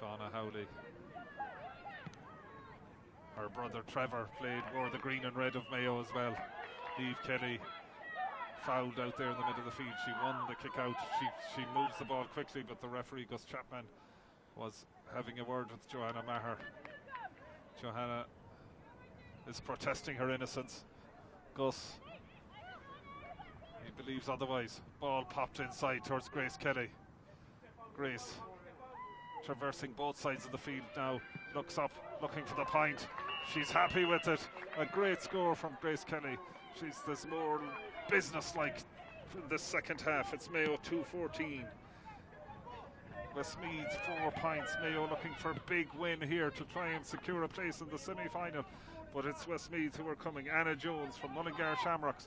Shauna Howley. Her brother Trevor wore the green and red of Mayo as well. Eve Kelly fouled out there in the middle of the field. She won the kick out. She moves the ball quickly, but the referee Gus Chapman was having a word with Johanna Maher. Johanna is protesting her innocence. Gus, he believes otherwise. Ball popped inside towards Grace Kelly. Grace traversing both sides of the field now, looks up, looking for the point. She's happy with it. A great score from Grace Kelly. There's more business-like in this second half. It's Mayo 2-14. Westmeath 4 pints. Mayo looking for a big win here to try and secure a place in the semi-final. But it's Westmeath who are coming. Anna Jones from Mullingar Shamrocks.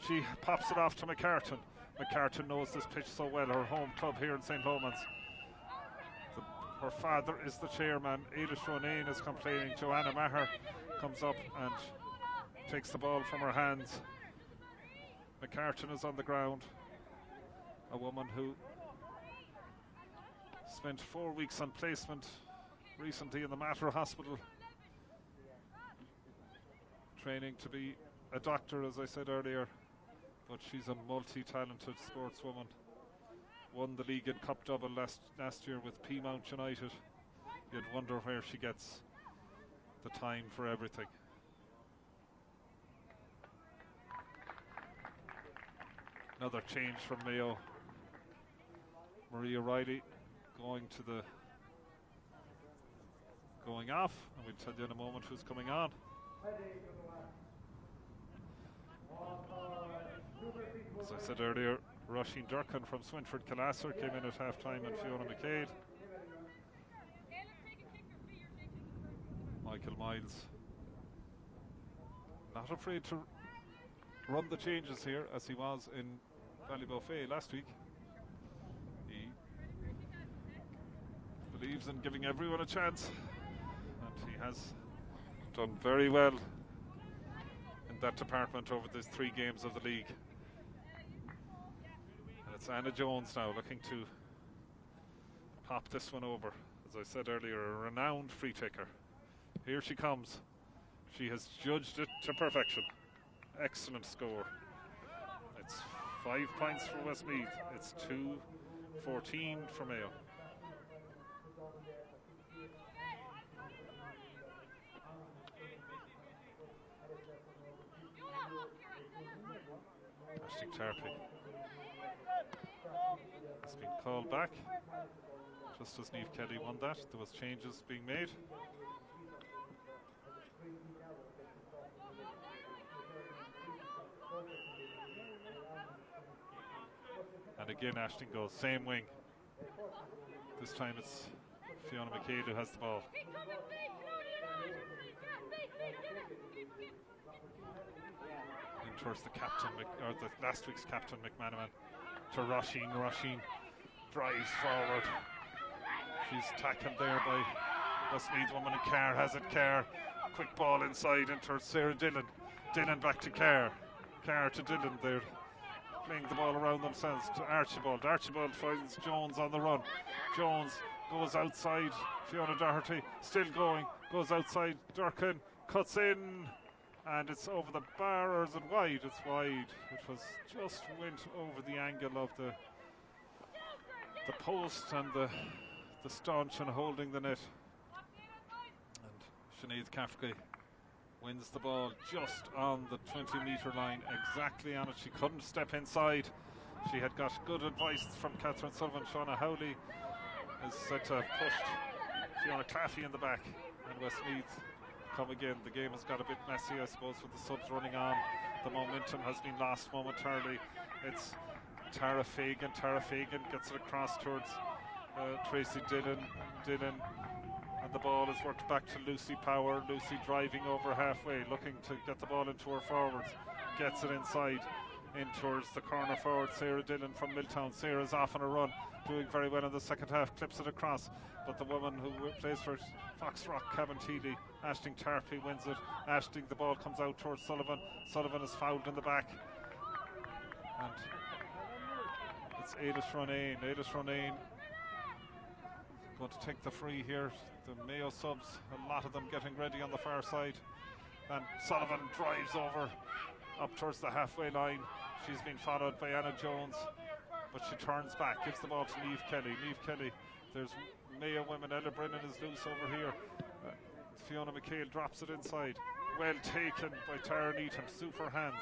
She pops it off to McCartan. McCartan knows this pitch so well, her home club here in St. Lomans. Her father is the chairman. Eilish Ronayne is complaining. Joanna Maher comes up and takes the ball from her hands. McCartan is on the ground. A woman who spent 4 weeks on placement recently in the Mater Hospital, training to be a doctor, as I said earlier, but she's a multi-talented sportswoman. Won the league and cup double last year with Peamount United. You'd wonder where she gets the time for everything. Another change from Mayo. Maria Riley going off, and we'll tell you in a moment who's coming on. As I said earlier, Roisin Durkin from Swinford Calasser came in at half-time, and Fiona McCade. Michael Miles not afraid to run the changes here, as he was in Ballyboffey last week. He believes in giving everyone a chance, and he has done very well in that department over these 3 games of the league. And it's Anna Jones now looking to pop this one over. As I said earlier, a renowned free taker. Here she comes. She has judged it to perfection. Excellent score. It's 5 points for Westmeath. It's 2-14 for Mayo. Ashton Tarpey has been called back, just as Niamh Kelly won that. There was changes being made. And again Ashton goes, same wing. This time it's Fiona McCade who has the ball. In towards the captain, or the last week's captain McManaman, to Roisin. Roisin drives forward. She's tackled there by Westmeath woman, and Kerr has it. Kerr, quick ball inside into Sarah Dillon. Dillon back to Kerr. Kerr to Dillon there. Playing the ball around themselves to Archibald. Archibald finds Jones on the run. Jones goes outside. Fiona Doherty still going, goes outside. Durkin cuts in, and it's over the bar, or is it wide? It's wide. It was just went over the angle of the post and the stanchion holding the net. And Sinead Cafferty wins the ball just on the 20-metre line, exactly on it. She couldn't step inside. She had got good advice from Catherine Sullivan. Shauna Howley is said to have pushed Fiona Claffey in the back, and Westmeath come again. The game has got a bit messy, I suppose, with the subs running on. The momentum has been lost momentarily. It's Tara Fagan. Tara Fagan gets it across towards Tracy Dillon, and the ball is worked back to Lucy Power. Lucy driving over halfway, looking to get the ball into her forwards. Gets it inside, in towards the corner forward, Sarah Dillon from Milltown. Sarah's off on a run, doing very well in the second half, clips it across, but the woman who plays for Foxrock Cabinteely, Aisling Tarpley, wins it. Aisling, the ball comes out towards Sullivan. Sullivan is fouled in the back, and it's Ailish Ronayne. Ailish Ronayne going to take the free here. The Mayo subs, a lot of them getting ready on the far side, and Sullivan drives over up towards the halfway line. She's been followed by Anna Jones, but she turns back, gives the ball to Niamh Kelly. Niamh Kelly, there's Mayo women. Ella Brennan is loose over here. Fiona McHale drops it inside. Well taken by Tara Needham, super hands.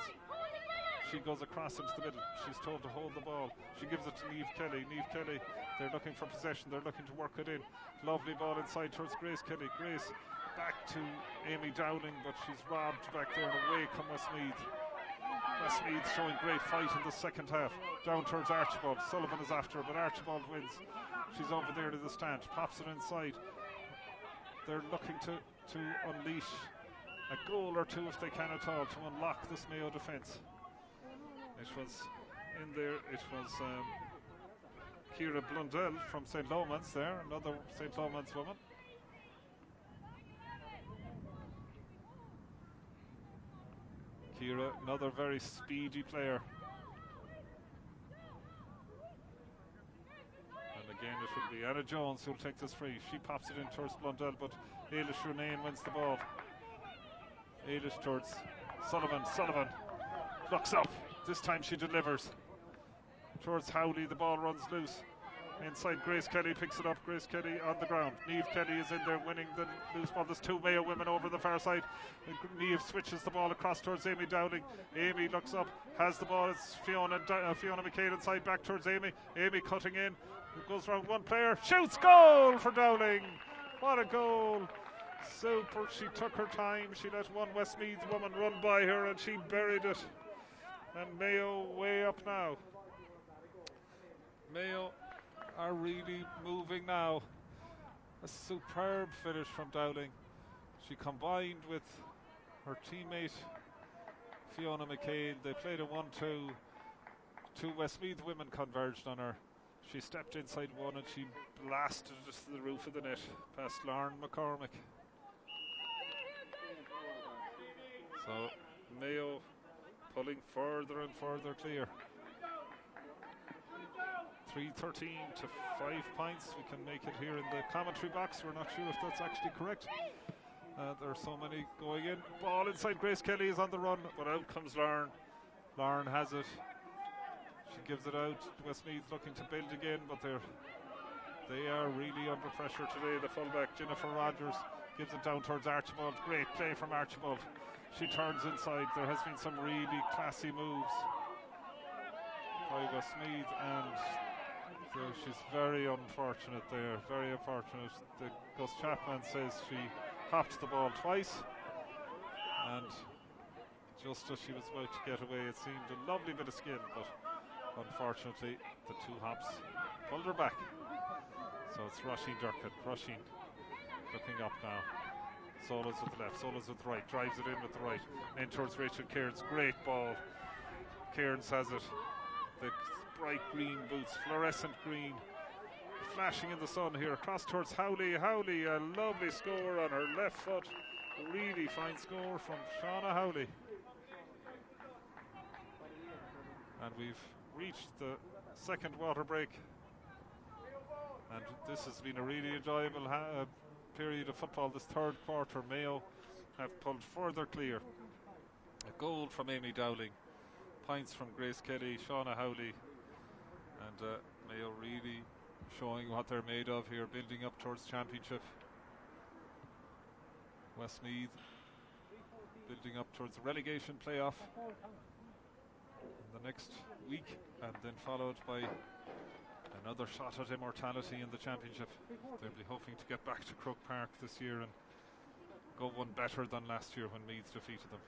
She goes across into the middle. She's told to hold the ball. She gives it to Niamh Kelly. Niamh Kelly, they're looking for possession. They're looking to work it in. Lovely ball inside towards Grace Kelly. Grace back to Amy Dowling, but she's robbed back there, and away come Westmeath. Westmeath showing great fight in the second half. Down towards Archibald. Sullivan is after her, but Archibald wins. She's over there to the stand. Pops it inside. They're looking to unleash a goal or two, if they can at all, to unlock this Mayo defence. It was in there. It was Ciara Blundell from St. Lomans there, another St. Lomans woman. Ciara, another very speedy player. And again, it will be Anna Jones who'll take this free. She pops it in towards Blundell, but Ailish Ronayne wins the ball. Ailish towards Sullivan. Sullivan looks up. This time she delivers towards Howley. The ball runs loose. Inside, Grace Kelly picks it up. Grace Kelly on the ground. Niamh Kelly is in there winning the loose ball. There's two Mayo women over the far side. Niamh switches the ball across towards Amy Dowling. Amy looks up, has the ball. It's Fiona McHale inside, back towards Amy. Amy cutting in. It goes around one player. Shoots, goal for Dowling. What a goal. Super. She took her time. She let one Westmeath woman run by her, and she buried it. And Mayo way up now. Mayo are really moving now. A superb finish from Dowling. She combined with her teammate Fiona McHale. They played a 1-2. Two Westmeath women converged on her. She stepped inside one and she blasted it to the roof of the net past Lauren McCormick. So Mayo pulling further and further clear. 3:13 to 5 points. We can make it here in the commentary box. We're not sure if that's actually correct. There are so many going in. Ball inside. Grace Kelly is on the run, but out comes Lauren. Lauren has it. She gives it out. Westmeath looking to build again, but they are really under pressure today. The fullback Jennifer Rogers gives it down towards Archibald. Great play from Archibald. She turns inside. There has been some really classy moves by Westmeath, and she's very unfortunate there. Very unfortunate. Gus Chapman says she hopped the ball twice, and just as she was about to get away, it seemed a lovely bit of skill, but unfortunately the two hops pulled her back. So it's Roisin Durkin. Roisin looking up now. Solas with the left, Solas with the right, drives it in with the right, in towards Rachel Cairns. Great ball. Cairns has it. The bright green boots, fluorescent green, flashing in the sun here, across towards Howley. Howley, a lovely score on her left foot. Really fine score from Shauna Howley. And we've reached the second water break. And this has been a really enjoyable period of football. This third quarter, Mayo have pulled further clear. A goal from Amy Dowling, points from Grace Kelly, Shauna Howley, and Mayo really showing what they're made of here, building up towards championship. Westmeath building up towards the relegation playoff in the next week, and then followed by another shot at immortality in the championship. They'll be hoping to get back to Croke Park this year and go one better than last year when Meath defeated them.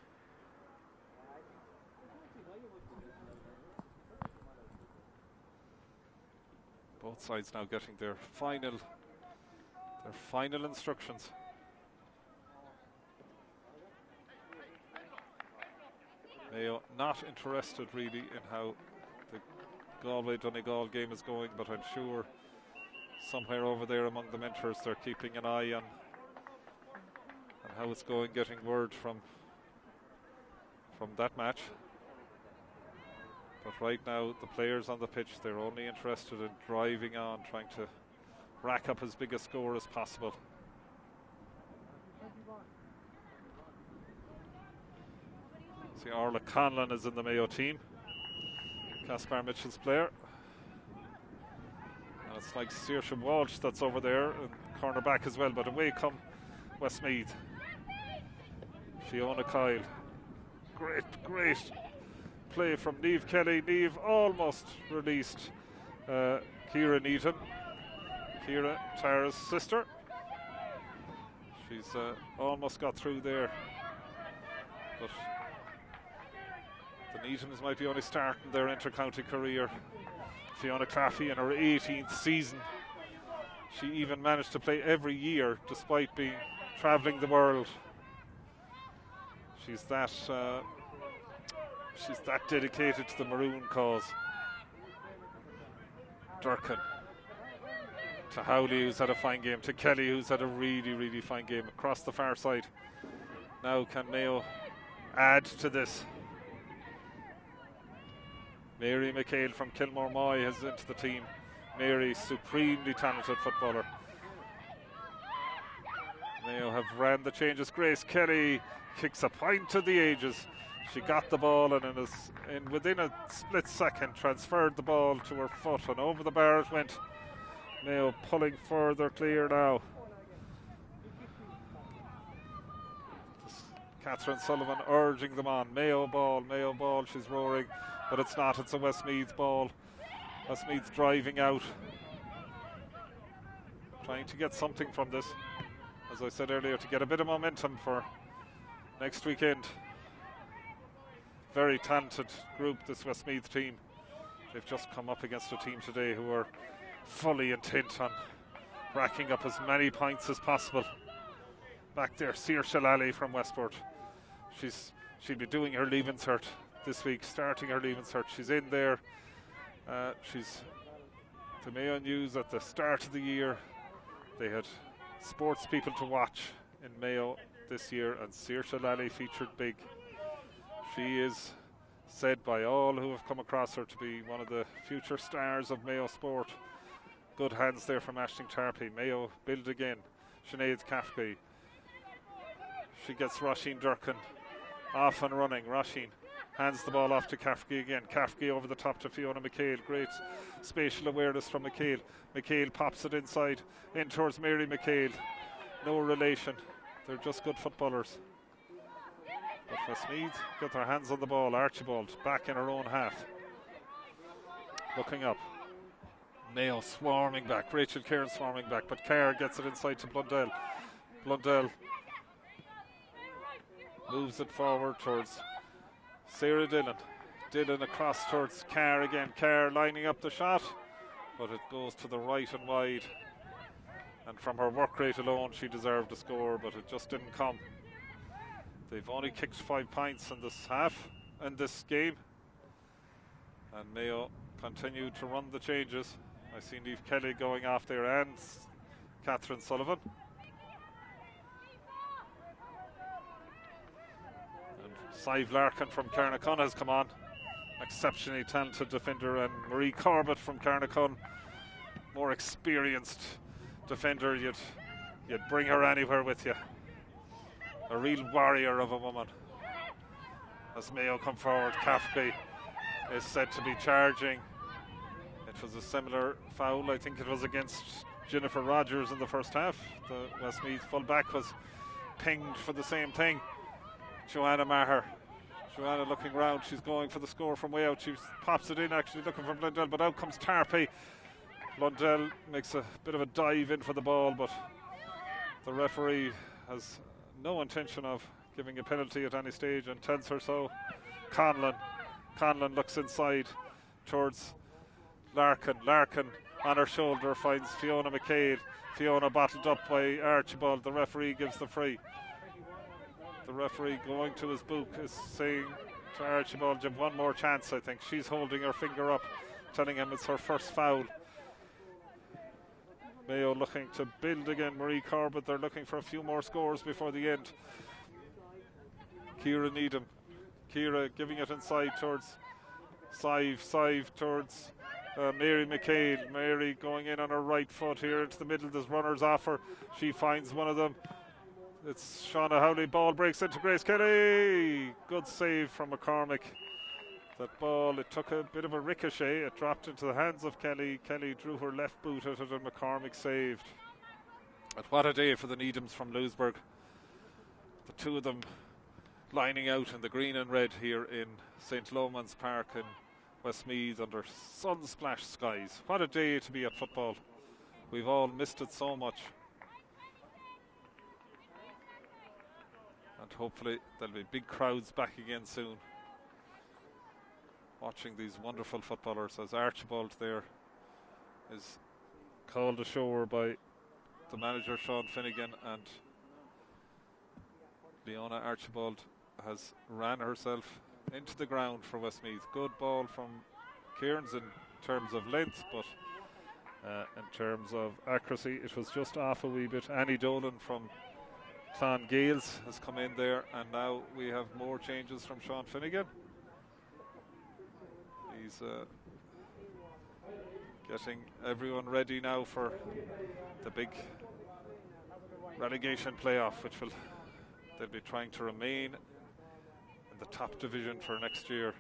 Both sides now getting their final instructions. Mayo not interested really in how the Galway-Donegal game is going, but I'm sure somewhere over there among the mentors they're keeping an eye on how it's going, getting word from that match. But right now the players on the pitch, they're only interested in driving on, trying to rack up as big a score as possible. See, Orla Conlon is in the Mayo team, Caspar Mitchell's player. And it's like Saoirse Walsh that's over there, and cornerback as well, but away come Westmeath. Fiona Kyle. Great play from Niamh Kelly. Niamh almost released Ciara Neaton. Ciara, Tara's sister. She's almost got through there. But the Neatons might be only starting their inter-county career. Fiona Claffey in her 18th season. She even managed to play every year despite being travelling the world. She's that dedicated to the Maroon cause. Durkin to Howley, who's had a fine game, to Kelly, who's had a really fine game across the far side. Now can Mayo add to this? Mary McHale from Kilmore Moy has into the team. Mary, supremely talented footballer. Mayo have ran the changes. Grace Kelly kicks a point to the ages. She got the ball and within a split second transferred the ball to her foot, and over the bar it went. Mayo pulling further clear now. Catherine Sullivan urging them on. Mayo ball, she's roaring, but it's not, it's a Westmeath ball. Westmeath driving out, trying to get something from this, as I said earlier, to get a bit of momentum for next weekend. Very talented group, this Westmeath team. They've just come up against a team today who are fully intent on racking up as many points as possible. Back there, Saoirse Lally from Westport. She'll be doing her Leaving Cert this week, starting her Leaving Cert. She's in there. She's the Mayo News at the start of the year. They had sports people to watch in Mayo this year, and Saoirse Lally featured big. She is said by all who have come across her to be one of the future stars of Mayo sport. Good hands there from Aisling Tarpey. Mayo build again. Sinead Kafke. She gets Roisin Durkin off and running. Roisin hands the ball off to Kafke again. Kafke over the top to Fiona McHale. Great spatial awareness from McHale. McHale pops it inside, in towards Mary McHale. No relation. They're just good footballers. But Westmeath got their hands on the ball. Archibald back in her own half. Looking up. Mayo swarming back. Rachel Cairn swarming back. But Kerr gets it inside to Blundell. Blundell moves it forward towards Sarah Dillon. Dillon across towards Kerr again. Kerr lining up the shot, but it goes to the right and wide. And from her work rate alone, she deserved a score, but it just didn't come. They've only kicked 5 points in this half, in this game. And Mayo continue to run the changes. I see Niamh Kelly going off there and Catherine Sullivan. And Sive Larkin from Carnacon has come on. Exceptionally talented defender, and Marie Corbett from Carnacon more experienced defender, you'd bring her anywhere with you. A real warrior of a woman. As Mayo come forward, Kafke is said to be charging. It was a similar foul, I think it was against Jennifer Rogers in the first half. The Westmeath full-back was pinged for the same thing. Joanna Maher. Joanna looking round, she's going for the score from way out. She pops it in, actually looking for Blundell, but out comes Tarpey. Blundell makes a bit of a dive in for the ball, but the referee has no intention of giving a penalty at any stage and tells her so. Conlon looks inside towards Larkin. Larkin on her shoulder finds Fiona McCabe. Fiona bottled up by Archibald. The referee gives the free. The referee going to his book is saying to Archibald, you have one more chance, I think. She's holding her finger up, telling him it's her first foul. Mayo looking to build again. Marie Corbett, they're looking for a few more scores before the end. Ciara Needham. Ciara giving it inside towards Sive towards Mary McHale. Mary going in on her right foot here into the middle. There's runners off her. She finds one of them. It's Shauna Howley. Ball breaks into Grace Kelly. Good save from McCormick. That ball, it took a bit of a ricochet. It dropped into the hands of Kelly. Kelly drew her left boot at it and McCormick saved. But what a day for the Needhams from Lewisburg. The two of them lining out in the green and red here in St. Loman's Park in Westmeath under sun-splashed skies. What a day to be at football. We've all missed it so much. And hopefully there'll be big crowds back again soon, watching these wonderful footballers, as Archibald there is called ashore by the manager Sean Finnegan, and Leona Archibald has ran herself into the ground for Westmeath. Good ball from Cairns in terms of length, but in terms of accuracy it was just off a wee bit. Annie Dolan from Clon Gales has come in there, and now we have more changes from Sean Finnegan. He's getting everyone ready now for the big relegation playoff, which they'll be trying to remain in the top division for next year.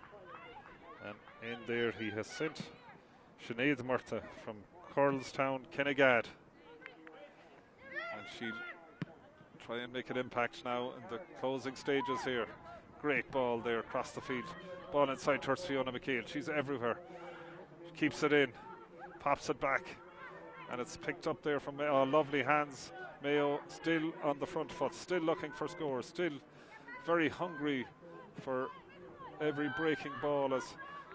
And in there he has sent Sinead Murtha from Corlstown, Kennegad, and she'll try and make an impact now in the closing stages here. Great ball there across the field. Ball inside towards Fiona McHale. She's everywhere. She keeps it in, pops it back, and it's picked up there from Mayo. Lovely hands. Mayo still on the front foot, still looking for scores, still very hungry for every breaking ball as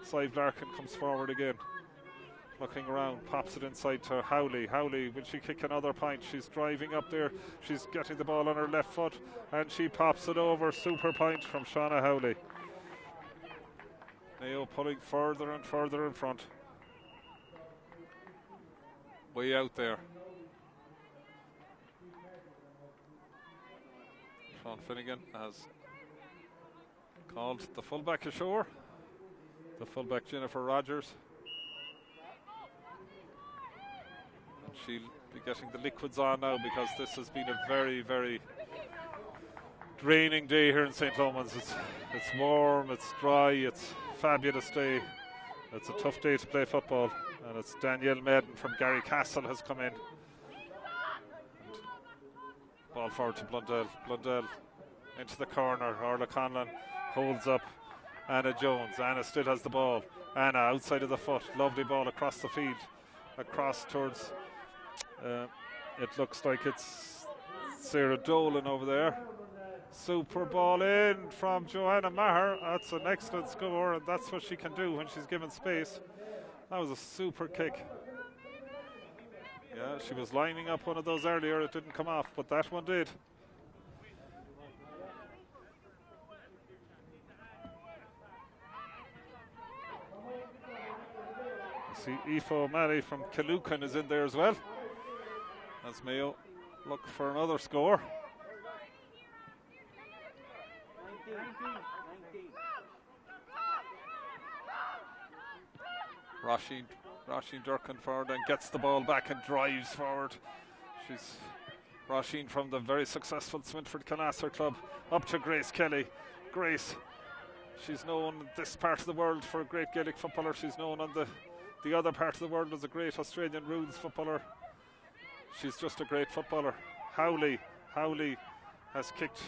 Sive Larkin comes forward again. Looking around, pops it inside to Howley. Howley, will she kick another point? She's driving up there. She's getting the ball on her left foot, and she pops it over. Super point from Shauna Howley. Mayo pulling further and further in front. Way out there. Sean Finnegan has called the fullback ashore. The fullback Jennifer Rogers. And she'll be getting the liquids on now, because this has been a very, very draining day here in St. Loman's. It's warm, it's dry, it's a fabulous day. It's a tough day to play football, and it's Danielle Madden from Gary Castle has come in. And ball forward to Blundell. Blundell into the corner. Orla Conlon holds up Anna Jones. Anna still has the ball. Anna outside of the foot. Lovely ball across the field. Across towards, it looks like it's Sarah Dolan over there. Super ball in from Joanna Maher. That's an excellent score, and that's what she can do when she's given space. That was a super kick. Yeah, she was lining up one of those earlier. It didn't come off, but that one did. You see Aoife O'Malley from Killucan is in there as well, as Mayo look for another score. Rashid Roisin Durkin forward and gets the ball back and drives forward. She's Roisin from the very successful Swinford Canasser club up to Grace Kelly. Grace, she's known in this part of the world for a great Gaelic footballer. She's known on the other part of the world as a great Australian rules footballer. She's just a great footballer. Howley has kicked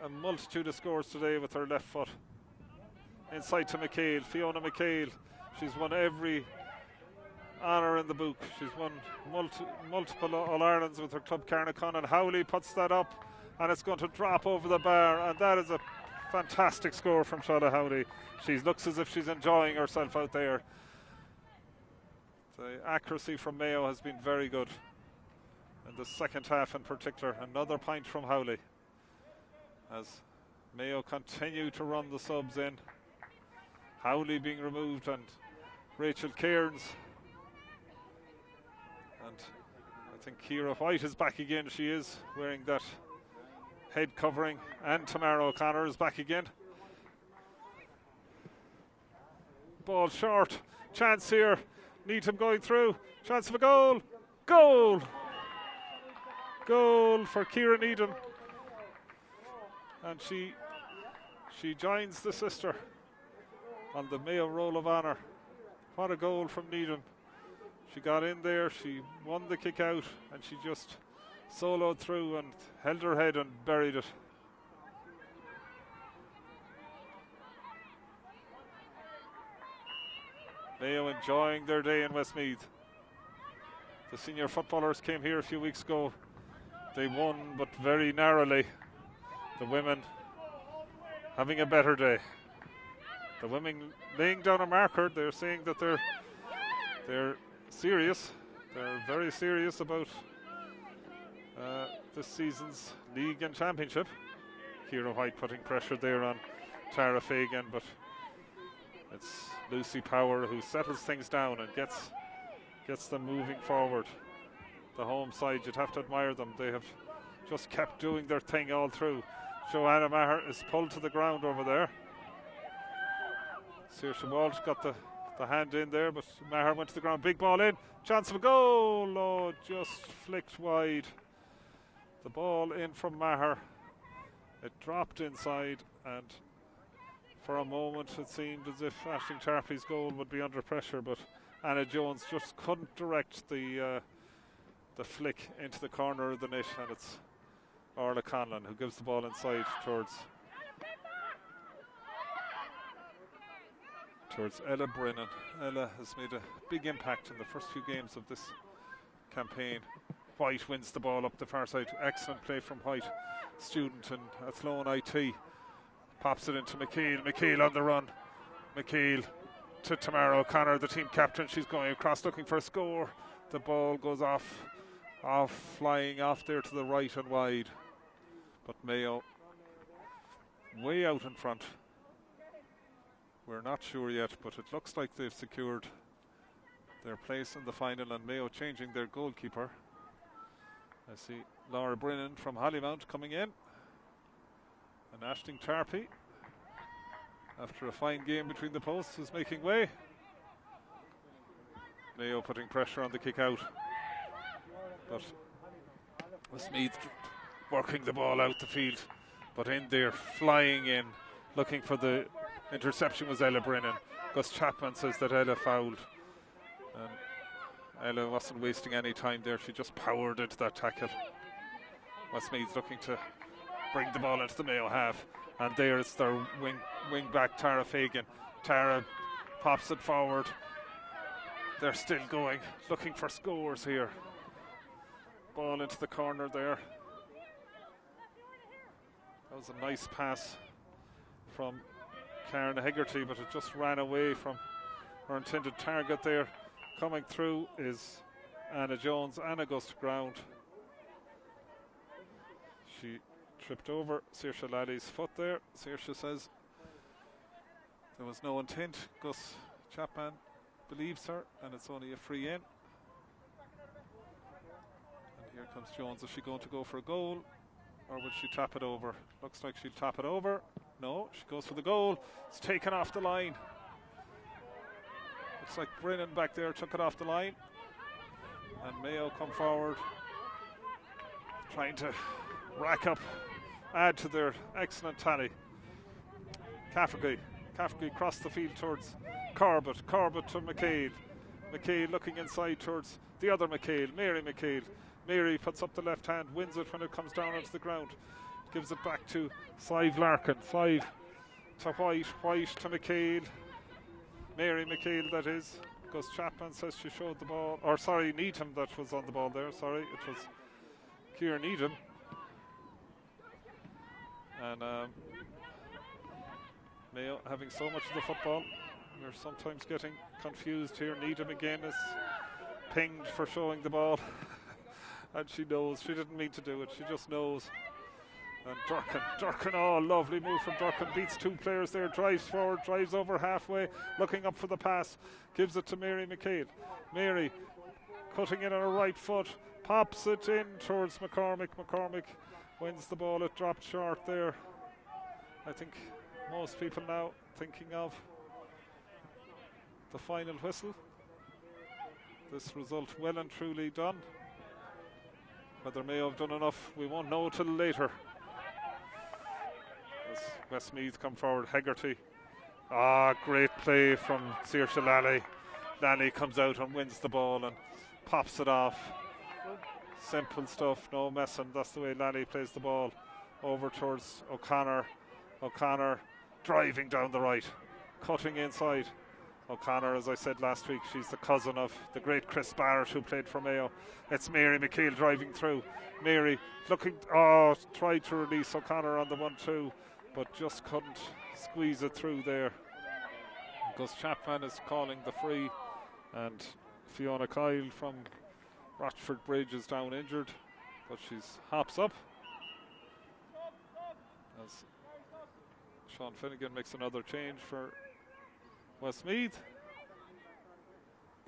a multitude of scores today with her left foot. Inside to McHale, Fiona McHale. She's won every honour in the book. She's won multiple All-Irelands with her club Carnacon, and Howley puts that up and it's going to drop over the bar, and that is a fantastic score from Shada Howley. She looks as if she's enjoying herself out there. The accuracy from Mayo has been very good in the second half in particular. Another point from Howley as Mayo continue to run the subs in. Howley being removed and Rachel Cairns, and I think Ciara White is back again. She is wearing that head covering, and Tamara O'Connor is back again. Ball short, chance here, Needham going through, chance of a goal, goal for Ciara Needham, and she joins the sister on the Mayo Roll of Honour. What a goal from Needham. She got in there, she won the kick out, and she just soloed through and held her head and buried it. Mayo enjoying their day in Westmeath. The senior footballers came here a few weeks ago. They won, but very narrowly. The women having a better day. The women laying down a marker. They're saying that they're serious. They're very serious about this season's league and championship. Ciara White putting pressure there on Tara Fagan, but it's Lucy Power who settles things down and gets them moving forward. The home side, you'd have to admire them. They have just kept doing their thing all through. Joanna Maher is pulled to the ground over there. Saoirse Walsh got the hand in there, but Maher went to the ground. Big ball in, chance of a goal. Oh, just flicked wide. The ball in from Maher. It dropped inside, and for a moment it seemed as if Aisling Tarpley's goal would be under pressure, but Anna Jones just couldn't direct the flick into the corner of the net, and it's Orla Conlon who gives the ball inside towards Ella Brennan. Ella has made a big impact in the first few games of this campaign. White wins the ball up the far side. Excellent play from White. Student and Athlone IT. Pops it into McHale. McHale on the run. McHale to Tamara O'Connor, the team captain. She's going across looking for a score. The ball goes off flying off there to the right and wide. But Mayo way out in front. We're not sure yet, but it looks like they've secured their place in the final, and Mayo changing their goalkeeper. I see Laura Brennan from Hollymount coming in, and Aisling Tarpley, after a fine game between the posts, is making way. Mayo putting pressure on the kick out, but Westmeath working the ball out the field, but in there, flying in, looking for the interception was Ella Brennan. Gus Chapman says that Ella fouled, and Ella wasn't wasting any time there. She just powered into that tackle. Westmeath looking to bring the ball into the Mayo half, and there is their wing back Tara Fagan. Tara pops it forward. They're still going, looking for scores here. Ball into the corner there. That was a nice pass from Karen Hegarty, but it just ran away from her intended target there. Coming through is Anna Jones. Anna goes to ground. She tripped over Saoirse Lally's foot there. Saoirse says there was no intent. Gus Chapman believes her, and it's only a free in. And here comes Jones. Is she going to go for a goal, or will she tap it over? Looks like she'll tap it over. No, she goes for the goal. It's taken off the line. Looks like Brennan back there took it off the line. And Mayo come forward, trying to rack up, add to their excellent tally. Cafferty crossed the field towards Corbett to McHale. McHale looking inside towards the other McHale, Mary McHale. Mary puts up the left hand, wins it when it comes down onto the ground. Gives it back to Five Larkin. Five to White to McHale. Mary McHale, that is. Gus Chapman says she showed the ball. Or sorry, Needham that was on the ball there. Sorry, it was Ciara Needham. And Mayo having so much of the football. We're sometimes getting confused here. Needham again is pinged for showing the ball. And she knows. She didn't mean to do it. She just knows. And Durkin, oh, lovely move from Durkin. Beats two players there. Drives forward, drives over halfway. Looking up for the pass. Gives it to Mary McHale. Mary cutting in on her right foot. Pops it in towards McCormick. McCormick wins the ball. It dropped short there. I think most people now thinking of the final whistle. This result well and truly done. Whether Mayo have done enough, we won't know till later. As Westmeath come forward, Hegarty. Great play from Saoirse Lally. Lally comes out and wins the ball and pops it off. Simple stuff, no messing. That's the way Lally plays the ball. Over towards O'Connor. O'Connor driving down the right, cutting inside. O'Connor, as I said last week, she's the cousin of the great Chris Barrett who played for Mayo. It's Mary McHale driving through. Mary looking, tried to release O'Connor on the 1-2, but just couldn't squeeze it through there. Gus Chapman is calling the free, and Fiona Kyle from Rochford Bridge is down injured, but she's hops up. As Sean Finnegan makes another change for Westmeath,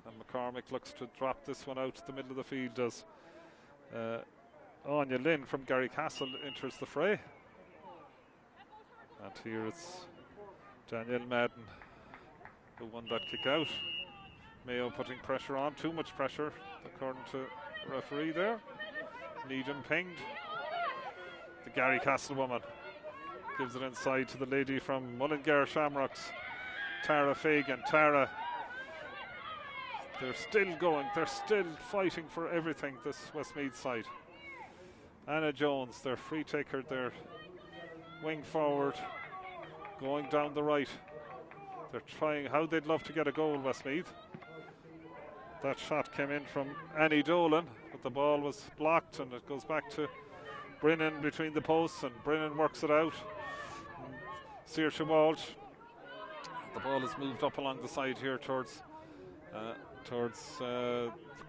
and McCormick looks to drop this one out to the middle of the field as Anya Lynn from Garrycastle enters the fray. And here it's Danielle Madden who won that kick out. Mayo putting pressure on, too much pressure according to the referee there. Needham pinged. The Garrycastle woman gives it inside to the lady from Mullingar Shamrocks, Tara Fagan. Tara, they're still going, they're still fighting for everything, this Westmeath side. Anna Jones, their free taker, their wing forward, going down the right. They're trying, how they'd love to get a goal, Westmeath. That shot came in from Annie Dolan, but the ball was blocked, and it goes back to Brennan between the posts, and Brennan works it out. Saoirse Walsh. The ball is moved up along the side here towards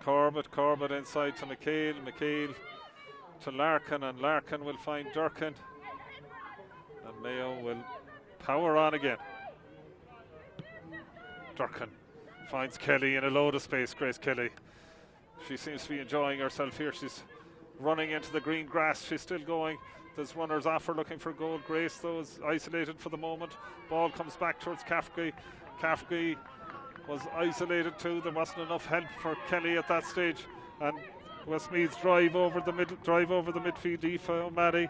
Corbett. Corbett inside to McHale. McHale to Larkin, and Larkin will find Durkin. And Mayo will power on again. Durkin finds Kelly in a load of space. Grace Kelly. She seems to be enjoying herself here. She's running into the green grass. She's still going. There's runners off her looking for goal. Grace, though, is isolated for the moment. Ball comes back towards Cafferty. Cafferty was isolated too. There wasn't enough help for Kelly at that stage. And Westmeath's drive over the midfield. Aoife O'Malley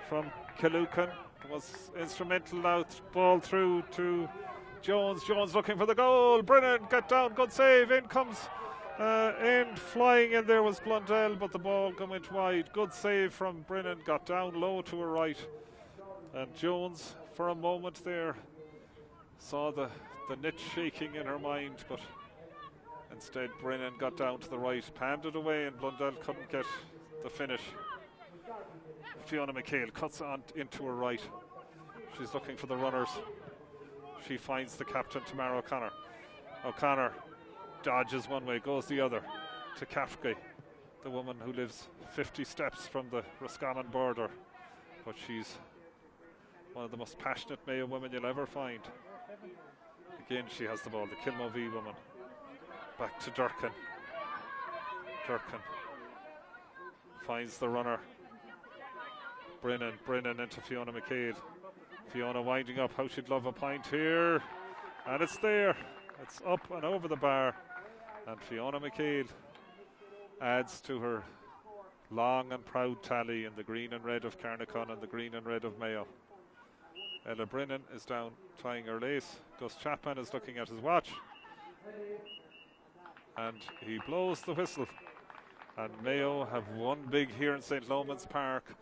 from Killucan was instrumental now. Ball through to Jones. Jones looking for the goal. Brennan, get down, good save. In comes flying in there was Blundell, but the ball went wide. Good save from Brennan, got down low to her right. And Jones, for a moment there, saw the net shaking in her mind, but instead Brennan got down to the right, panned it away, and Blundell couldn't get the finish. Fiona McHale cuts on into her right. She's looking for the runners. She finds the captain, Tamara O'Connor. O'Connor dodges one way, goes the other to Cafferty, the woman who lives 50 steps from the Roscommon border, but she's one of the most passionate Mayo women you'll ever find. Again, she has the ball, the Kilmovee woman. Back to Durkin. Durkin finds the runner. Brennan into Fiona McHale. Fiona winding up, how she'd love a point here, and it's there. It's up and over the bar, and Fiona McHale adds to her long and proud tally in the green and red of Carnacon and the green and red of Mayo. Ella Brennan is down tying her lace. Gus Chapman is looking at his watch, and he blows the whistle. And Mayo have won big here in St. Loman's Park.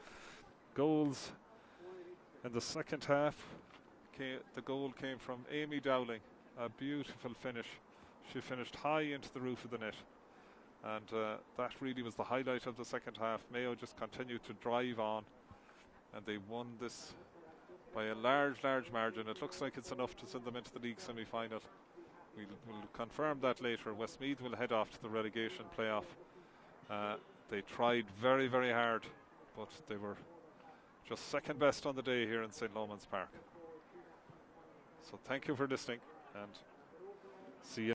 Goals in the second half. The goal came from Amy Dowling. A beautiful finish. She finished high into the roof of the net. And that really was the highlight of the second half. Mayo just continued to drive on, and they won this by a large margin. It looks like it's enough to send them into the league semi-final. We'll confirm that later. Westmeath will head off to the relegation playoff. They tried very hard, but they were just second best on the day here in St. Loman's Park. So thank you for listening, and see you